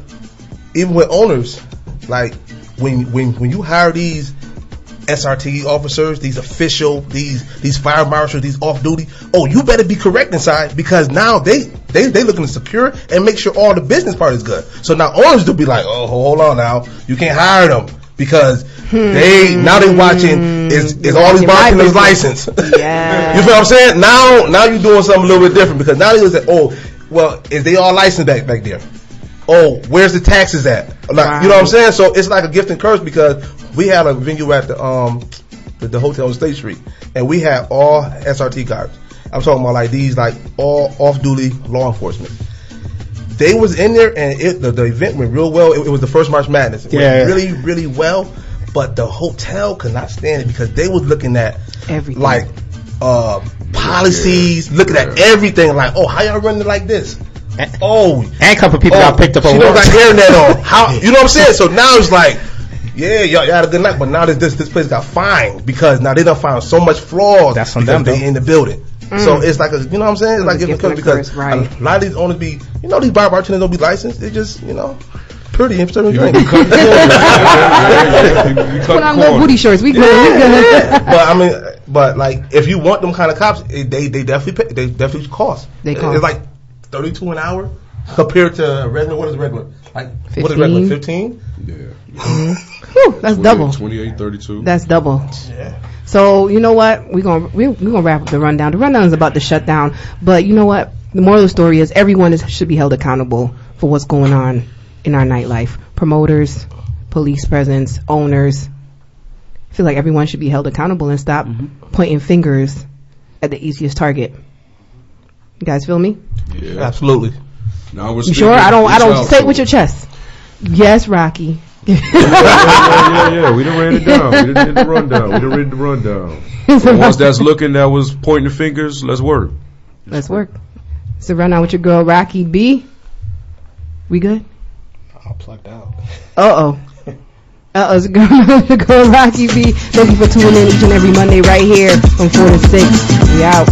even with owners, like when you hire these SRT officers, these official, these fire marshals, these off duty, oh, you better be correct inside, because now they looking to secure and make sure all the business part is good. So now owners will be like, oh, hold on now, you can't hire them because they watching is all these bartenders license. Yeah. You feel what I'm saying? Now you're doing something a little bit different, because now they say, oh, well, is they all licensed back there? Oh, where's the taxes at? Like, you know what I'm saying? So it's like a gift and curse, because we had a venue at the hotel on State Street, and we had all SRT guards. I'm talking about like these, like all off-duty law enforcement. They was in there, and the event went real well. It was the first March Madness. It went really, really well, but the hotel could not stand it because they was looking at everything, like policies, looking at everything, like, oh, how y'all running it like this? And a couple people got picked up on she don't got hairnet on. How, you know what I'm saying? So now it's like, yeah, y'all had a good night, but now this place got fined because now they done found so much flaws. That's on them, they in the building. So it's like, you know what I'm saying? It's like giving cookies because a lot of these owners be, you know, these bartenders don't be licensed. They just, you know, pretty and certain drinks. Put on little booty shorts. We good. But I mean, but like, if you want them kind of cops, they definitely pay, they definitely cost. They cost. It's like $32 an hour compared to regular. What is regular? Like 15? What is regular? 15? Yeah. Whew, that's double. 28, 32. That's double. Yeah. So you know what? We're gonna wrap up the rundown. The rundown is about to shut down, but you know what? The moral of the story is everyone should be held accountable for what's going on in our nightlife. Promoters, police presence, owners. I feel like everyone should be held accountable and stop pointing fingers at the easiest target. You guys feel me? Yeah, absolutely. Now we're you sure? I don't say it with your chest. Yes, Rocky. Yeah. We done ran it down. We done did the rundown. The ones that's looking, that was pointing the fingers, let's work. Let's work. So rundown with your girl Rocky B. We good? I'm plugged out. It's girl Rocky B. Thank you for tuning in each and every Monday right here from 4 to 6. We out.